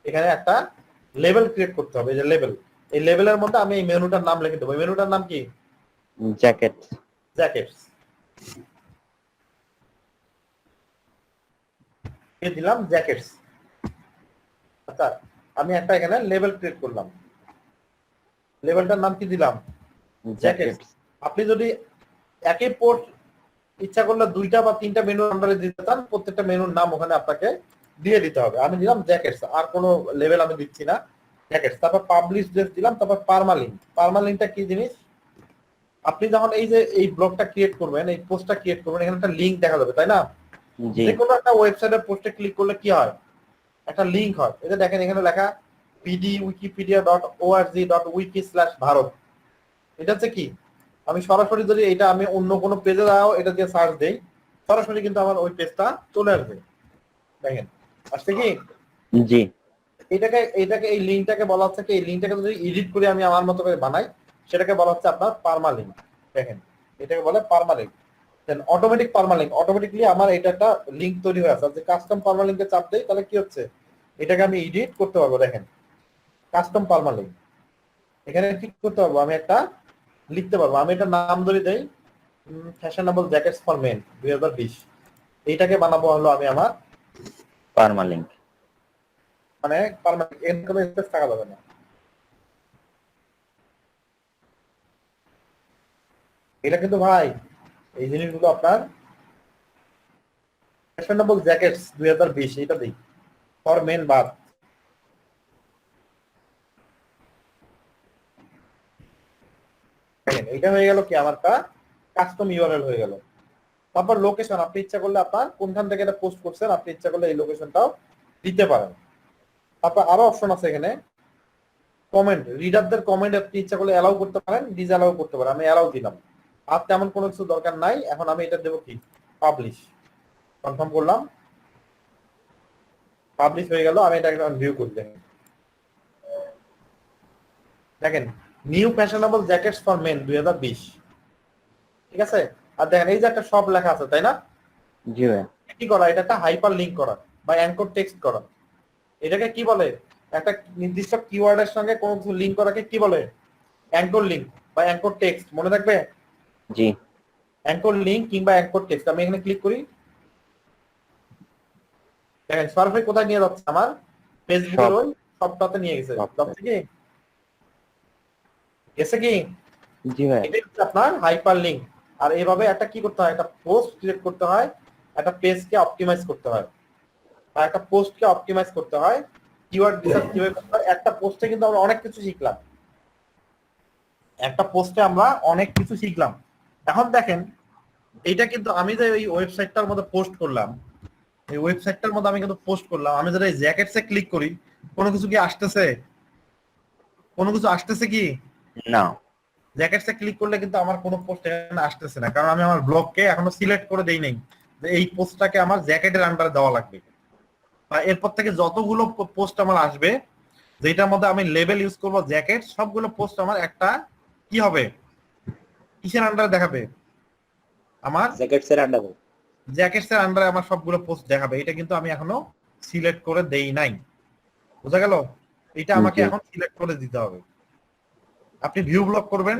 এখানে একটা লেভেল ক্রিয়েট করতে হবে, এই যে লেভেল, এই লেভেলের মধ্যে আমি এই মেনুটার নাম লিখে দেবো। এই মেনুটার নাম কি? জ্যাকেট। জ্যাকেটস দিলাম, জ্যাকেটস। আচ্ছা, আমি একটা এখানে লেভেল ক্রিয়েট করলাম, লেভেলটার নাম কি দিলাম? জ্যাকেটস। আপনি যদি একই পোস্ট ইচ্ছা করলে 2টা বা 3টা মেনুর আন্ডারে দিতে চান, প্রত্যেকটা মেনুর নাম ওখানে আপনাকে দিয়ে দিতে হবে। আমি দিলাম জ্যাকেটস, আর কোনো লেভেল আমি দিচ্ছি না, জ্যাকেটস। তারপর পাবলিশ ডেট দিলাম, তারপর পার্মালিঙ্ক। পার্মালিঙ্কটা কি জিনিস, আপনি যখন এই যে এই ব্লগটা ক্রিয়েট করবেন, এই পোস্টটা ক্রিয়েট করবেন, এখানে একটা লিঙ্ক দেখা যাবে, তাই না? জি। যে কোনো একটা ওয়েবসাইটের পোস্টে ক্লিক করলে কি হয়, একটা লিঙ্ক হয়। এই যে দেখেন এখানে লেখা pdwikipedia.org.wiki/ভারত। এটা হচ্ছে কি, আমি সরাসরি যদি এটা আমি অন্য কোনো পেজে যাও এটা দিয়ে সার্চ দেই, সরাসরি কিন্তু আমার ওই পেজটা চলে আসবে। দেখেন আসছে কি? জি। এটাকে এই লিঙ্কটাকে বলা হচ্ছে কি, এই লিঙ্কটাকে যদি এডিট করে আমি আমার মতো করে বানাই সেটাকে বলা হচ্ছে আপনার পার্মালিঙ্ক। দেখেন এটাকে বলে পার্মালিঙ্ক। দেন অটোমেটিক পার্মালিঙ্ক, অটোমেটিকলি আমার এটা একটা লিঙ্ক তৈরি হয়ে আছে। যে কাস্টম পার্মালিঙ্কে চাপ দেই তাহলে কি হচ্ছে, এটাকে আমি এডিট করতে পারবো। দেখেন কাস্টম পারমালিঙ্ক, এখানে কি করতে পারবো, আমি একটা লিখতে পারবো। আমি এটা নাম ধরে দেই ফ্যাশনেবল জ্যাকেটস ফর মেন 2020। এইটাকে বানাবো হলো আমি আমার পারমালিঙ্ক। মানে পারমানেন্ট, এর কোনো স্পেস থাকা যাবে না। এটা কিন্তু ভাই এই জিনিসগুলো আপনার ফ্যাশনেবল জ্যাকেটস 2020 এটা দিই ফর মেন বাদ। এটা হয়ে গেল কি আমার কাস্টম ইউআরএল হয়ে গেল। তারপর লোকেশন, আপনি ইচ্ছা করলে আপনার কোনখান থেকে এটা পোস্ট করছেন আপনি ইচ্ছা করলে এই লোকেশনটাও দিতে পারেন। তারপর আরো অপশন আছে এখানে কমেন্ট, রিডারদের কমেন্ট আপনি ইচ্ছা করলে অ্যালাউ করতে পারেন, ডিসঅ্যালাউ করতে পারেন। আমি অ্যালাউ দিলাম, আর তেমন কোনো কিছু দরকার নাই। এখন আমি এটা দেবো কি পাবলিশ, কনফার্ম করলাম, পাবলিশ হয়ে গেল। আমি এটা একটা ভিউ করি। দেখেন new fashionable jackets for men 2020, ঠিক আছে। আর দেখেন এই যে একটা সব লেখা আছে তাই না, জি ভাই। কি করা, এটা একটা হাইপার লিংক করা বা অ্যাঙ্কর টেক্সট করা। এটাকে কি বলে, একটা নির্দিষ্ট কিওয়ার্ডের সঙ্গে কোনো কিছু লিংক করাকে কি বলে, অ্যাঙ্কর লিংক বা অ্যাঙ্কর টেক্সট, মনে রাখবে। জি। অ্যাঙ্কর লিংক কিংবা অ্যাঙ্কর টেক্সট। আমি এখানে ক্লিক করি, দেখেন সরাসরি কোথায় নিয়ে যাচ্ছে, আমার ফেসবুকের ওই সবটাতে নিয়ে গেছে। সব থেকে গেছে কি, জি ভাই। এটাই হচ্ছে আপনার হাইপার লিংক। আর এইভাবে একটা কি করতে হয়, একটা পোস্ট ক্রিয়েট করতে হয়, একটা পেজকে অপটিমাইজ করতে হয়, আর একটা পোস্টকে অপটিমাইজ করতে হয়, কিওয়ার্ড রিসার্চ কিভাবে করতে হয়। একটা পোস্টে কিন্তু আমরা অনেক কিছু শিখলাম, একটা পোস্টে আমরা অনেক কিছু শিখলাম। এখন দেখেন এইটা কিন্তু আমি যে এই ওয়েবসাইটটার মধ্যে পোস্ট করলাম, এই ওয়েবসাইটটার মধ্যে আমি কিন্তু পোস্ট করলাম, আমি যদি এই জ্যাকেটসে ক্লিক করি কোনো কিছু কি আসতেছে, কোনো কিছু আসতেছে কি না। জ্যাকেটসে ক্লিক করলে কিন্তু আমার কোনো পোস্ট এখানে আসতেছে না, কারণ আমি আমার ব্লগকে এখনো সিলেক্ট করে দেই নাই যে এই পোস্টটাকে আমার জ্যাকেটের আন্ডারে দেওয়া লাগবে। বা এরপর থেকে যতগুলো পোস্ট আমার আসবে যেটার মধ্যে আমি লেবেল ইউজ করব জ্যাকেট, সবগুলো পোস্ট আমার একটা কি হবে, কিসের আন্ডারে দেখাবে, আমার জ্যাকেটস এর আন্ডারে। জ্যাকেটসের আন্ডারে আমার সবগুলো পোস্ট দেখাবে। এটা কিন্তু আমি এখনো সিলেক্ট করে দেই নাই, বুঝা গেল। এটা আমাকে এখন সিলেক্ট করে দিতে হবে। আপনি ভিউ ব্লক করবেন,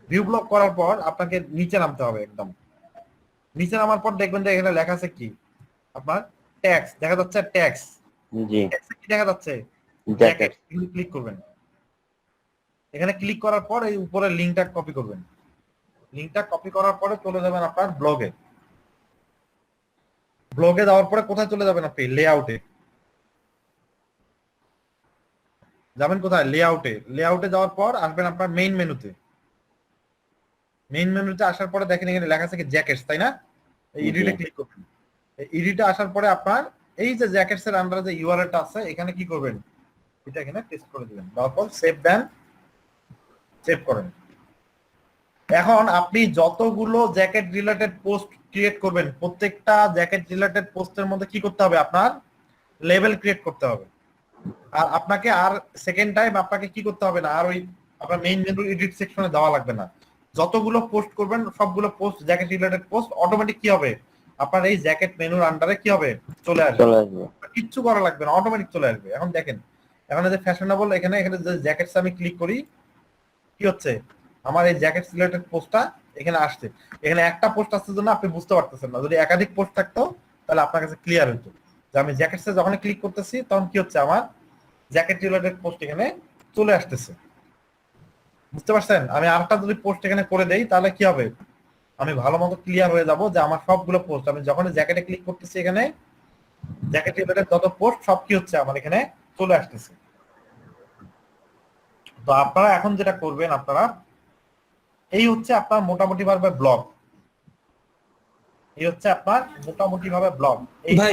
ভিউ ব্লক করার পর আপনাকে নিচে নামতে হবে, একদম নিচে নামার পর দেখবেন যে এখানে লেখা আছে কি আপনার ট্যাক্স দেখা যাচ্ছে, ট্যাক্স জি। কি দেখা যাচ্ছে, জ্যাকেট। ক্লিক করবেন। এখানে ক্লিক করার পর এই উপরে লিংকটা কপি করবেন, লিংকটা কপি করার পরে চলে যাবেন আপনার ব্লগে। ব্লগে যাওয়ার পরে কোথায় চলে যাবেন আপনি, লেআউটে যাবেন। কোথায়, লেআউটে। লেআউটে যাওয়ার পর আসবেন আপনার মেইন মেনুতে। মেইন মেনুতে আসার পরে দেখেন এখানে লেখা আছে কি জ্যাকেটস, তাই না। এই এডিটে ক্লিক করবেন। এই এডিটে আসার পরে আপনার এই যে জ্যাকেটস এর আন্ডারে যে ইউআরএলটা আছে এখানে কি করবেন, এটা এখানে পেস্ট করে দিবেন। তারপর সেভ দেন, সেভ করেন। এখন আপনি যতগুলো জ্যাকেট রিলেটেড পোস্ট ক্রিয়েট করবেন প্রত্যেকটা জ্যাকেট রিলেটেড পোস্টের মধ্যে কি করতে হবে, আপনার লেবেল ক্রিয়েট করতে হবে। আর আপনাকে আর সেকেন্ড টাইম আপনাকে কি করতে হবে না, আর ওই আপনার মেইন মেনু এডিট সেকশনে দেওয়া লাগবে না। যতগুলো পোস্ট করবেন সবগুলো post jacket related post automatic কি হবে, আপনার এই জ্যাকেট মেনুর আন্ডারে কি হবে, চলে আসবে। কিচ্ছু করা লাগবে না, অটোমেটিক চলে আসবে। এখন দেখেন এখানে যে ফ্যাশনেবল, এখানে যে জ্যাকেটস আমি ক্লিক করি কি হচ্ছে, আমার এই জ্যাকেট রিলেটেড পোস্টটা এখানে আসছে। এখানে একটা পোস্ট আসছে জন্য আপনি বুঝতে পারতেছেন না, যদি একাধিক পোস্ট থাকতো তাহলে আপনার কাছে ক্লিয়ার হতো যে আমি জ্যাকেটসে যখন ক্লিক করতেছি তখন কি হচ্ছে, আমার জ্যাকেট রিলেটেড পোস্ট এখানে চলে আসতেছে। বুঝতে পারছেন। আমি আরেকটা যদি পোস্ট এখানে করে দেই তাহলে কি হবে, আমি ভালো মতো ক্লিয়ার হয়ে যাব যে আমার সবগুলো পোস্ট, আমি যখন জ্যাকেটে ক্লিক করতেছি এখানে জ্যাকেট রিলেটেড যত পোস্ট সব কি হচ্ছে আমার এখানে চলে আসতেছে। তো আপনারা এখন যেটা করবেন, আপনারা এই হচ্ছে আপনার মোটামুটি ভাবে ব্লগ, এই হচ্ছে আপনার মোটামুটি ভাবে ব্লগ। এই ভাই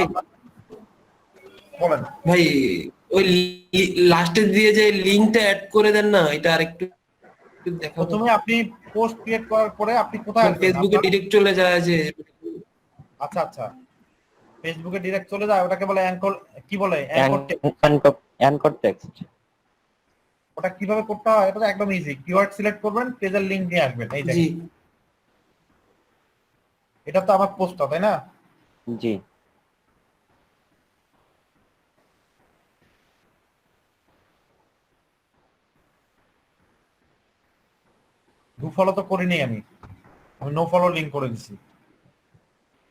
বলেন ভাই ওই লাস্টে দিয়ে যে লিংকটা অ্যাড করে দেন না, এটা আরেকটু দেখাবো। প্রথমে আপনি পোস্ট ক্রিয়েট করার পরে আপনি কোথায় আসবেন, ফেসবুকে ডিরেক্ট চলে যায় যে। আচ্ছা আচ্ছা, ফেসবুকে ডিরেক্ট চলে যায়, ওটাকে বলে অ্যাঙ্কর, কি বলে অ্যাঙ্কর টেক্সট। ওটা কিভাবে করতে হয়, এটা তো একদম ইজি। কিওয়ার্ড সিলেক্ট করবেন, পেজের লিংক নিয়ে আসবেন। এই জি দেখেন এটা তো আমার পোস্টটা, তাই না। জি। ডু ফলো তো করিনি আমি নো ফলো লিংক করে দিছি।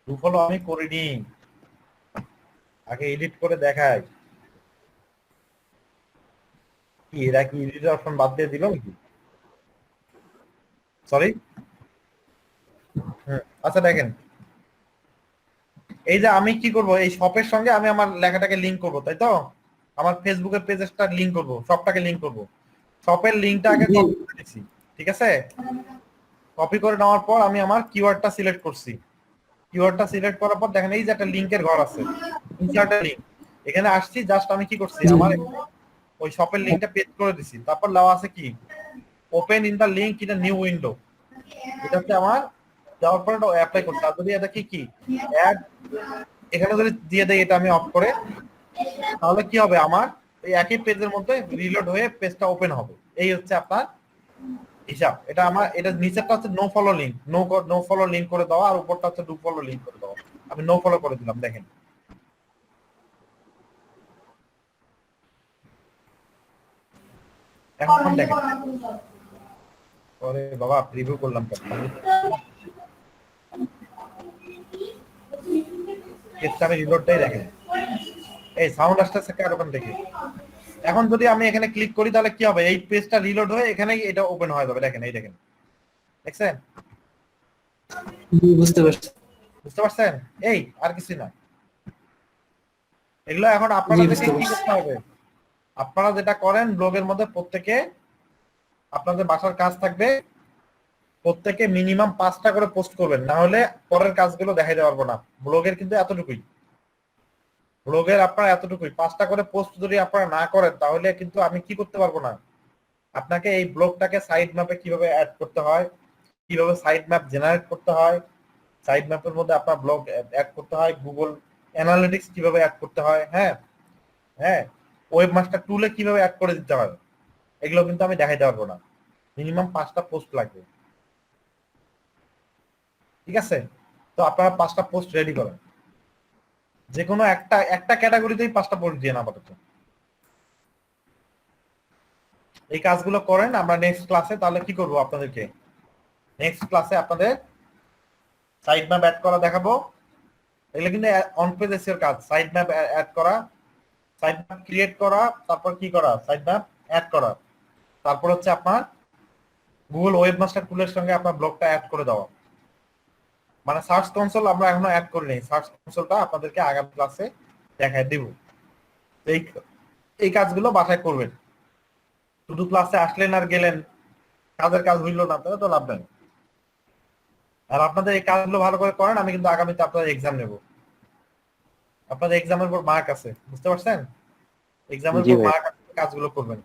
ডু ফলো আমি করিনি, আগে এডিট করে দেখাই। কি এরা কি এডিট অপশন বাদ দিয়ে দিল নাকি? সরি। আচ্ছা দেখেন, এই যে আমি কি করব, এই শপের সঙ্গে আমি আমার লেখাটাকে লিংক করব, তাই তো? আমার ফেসবুকের পেজটা লিংক করব, শপটাকে লিংক করব। শপের লিংকটা আগে কপি করে নিয়েছি, ঠিক আছে? কপি করে নেওয়ার পর আমি আমার কিওয়ার্ডটা সিলেক্ট করছি। কিওয়ার্ডটা সিলেক্ট করার পর দেখেন এই যে একটা লিংকের ঘর আছে, ইনসার্ট লিংক। এখানে আসছি, জাস্ট আমি কি করছি, আমার ওই শপের লিংকটা পেস্ট করে দিছি। তারপর দেওয়া আছে কি, open in the link in a new window. এটা হচ্ছে আমার দেওয়ার পর এটা অ্যাপ্লাই করতে। আর যদি এটা কি অ্যাড এখানে যদি দিয়ে দেই, এটা আমি অফ করে, তাহলে কি হবে, আমার এই একই পেজের মধ্যে রিলোড হয়ে পেজটা ওপেন হবে। এই হচ্ছে আপনার হিসাব। এটা আমার, এটা নিচেরটা হচ্ছে no follow link, no follow link করে দেওয়া, আর উপরটা হচ্ছে ডু ফলো লিংক করে দেওয়া। আমি নো ফলো করে দিলাম, দেখেন। এখন দেখেন, আরে বাবা প্রিভিউ করলাম তো, পেজটা আমি রিলোডটাই দেখেন, এই সাউন্ড আসতেছে কার ওখান থেকে। এখন যদি আমি এখানে ক্লিক করি তাহলে কি হবে, এই পেজটা রিলোড হয়ে এখানে এটা ওপেন হয়ে যাবে। দেখেন, এই দেখেন, দেখছেন? বুঝতে পারছি। বুঝতে পারছেন? এই আর কিছু না। এগুলো এখন আপনাদেরকে বুঝতে কি পারছি। করতে হবে, আপনারা যেটা করেন ব্লগের মধ্যে প্রত্যেকে আপনাদের বাসার কাজ থাকবে, প্রত্যেকে মিনিমাম 5টা করে পোস্ট করবেন, না হলে পরের কাজগুলো দেখাইতে পারবো না। ব্লগের কিন্তু এতটুকুই, ব্লগের আপনারা এতটুকুই 5টা করে পোস্ট যদি আপনারা না করেন, তাহলে কিন্তু আমি কি করতে পারবো না। আপনাকে এই ব্লগটাকে সাইড ম্যাপে কিভাবে অ্যাড করতে হয়, কিভাবে সাইড ম্যাপ জেনারেট করতে হয়, সাইড ম্যাপের মধ্যে আপনার ব্লগ অ্যাড করতে হয়, গুগল অ্যানালিটিক্স কিভাবে অ্যাড করতে হয়, হ্যাঁ হ্যাঁ, ওয়েব মাস্টার টুলে কিভাবে অ্যাড করে দিতে হয়, এগুলো কিন্তু আমি দেখাইতে পারবো না। মিনিমাম 5টা পোস্ট লাগবে, ঠিক আছে? তো আপনারা 5টা পোস্ট রেডি করেন, যে কোনো একটা ক্যাটাগরিতেই 5টা পোস্ট দিয়ে না আপাতত। এই কাজগুলো করেন। আমরা নেক্সট ক্লাসে তাহলে কি করব, আপনাদেরকে নেক্সট ক্লাসে আপনাদের সাইড ম্যাপ অ্যাড করা দেখাবো। এগুলো কিন্তু অন পেজ এসইওর কাজ, সাইড ম্যাপ অ্যাড করা, সাইড ম্যাপ ক্রিয়েট করা, তারপর কি করা, সাইড ম্যাপ অ্যাড করা, তারপর হচ্ছে আপনার গুগল ওয়েব মাস্টার টুলের সঙ্গে আপনার ব্লগটা অ্যাড করে দেওয়া। মানে সার্চ কনসোল আমরা এখনো অ্যাড করিনি, সার্চ কনসোলটা আপনাদেরকে আগামী ক্লাসে দেখায় দেব। এই কাজগুলো বাসায় করবেন, শুধু ক্লাসে আসলেন আর গেলেন, কাজের কাজ হইল না, তাহলে তো লাভ নেই। আর আপনাদের এই কাজগুলো ভালো করে করেন, আমি কিন্তু আগামীতে আপনাদের এক্সাম নেব। আপনাদের এক্সামের উপর মার্ক আছে, বুঝতে পারছেন? এক্সামের জি উপর ভাই। মার্ক কাজগুলো করবেন।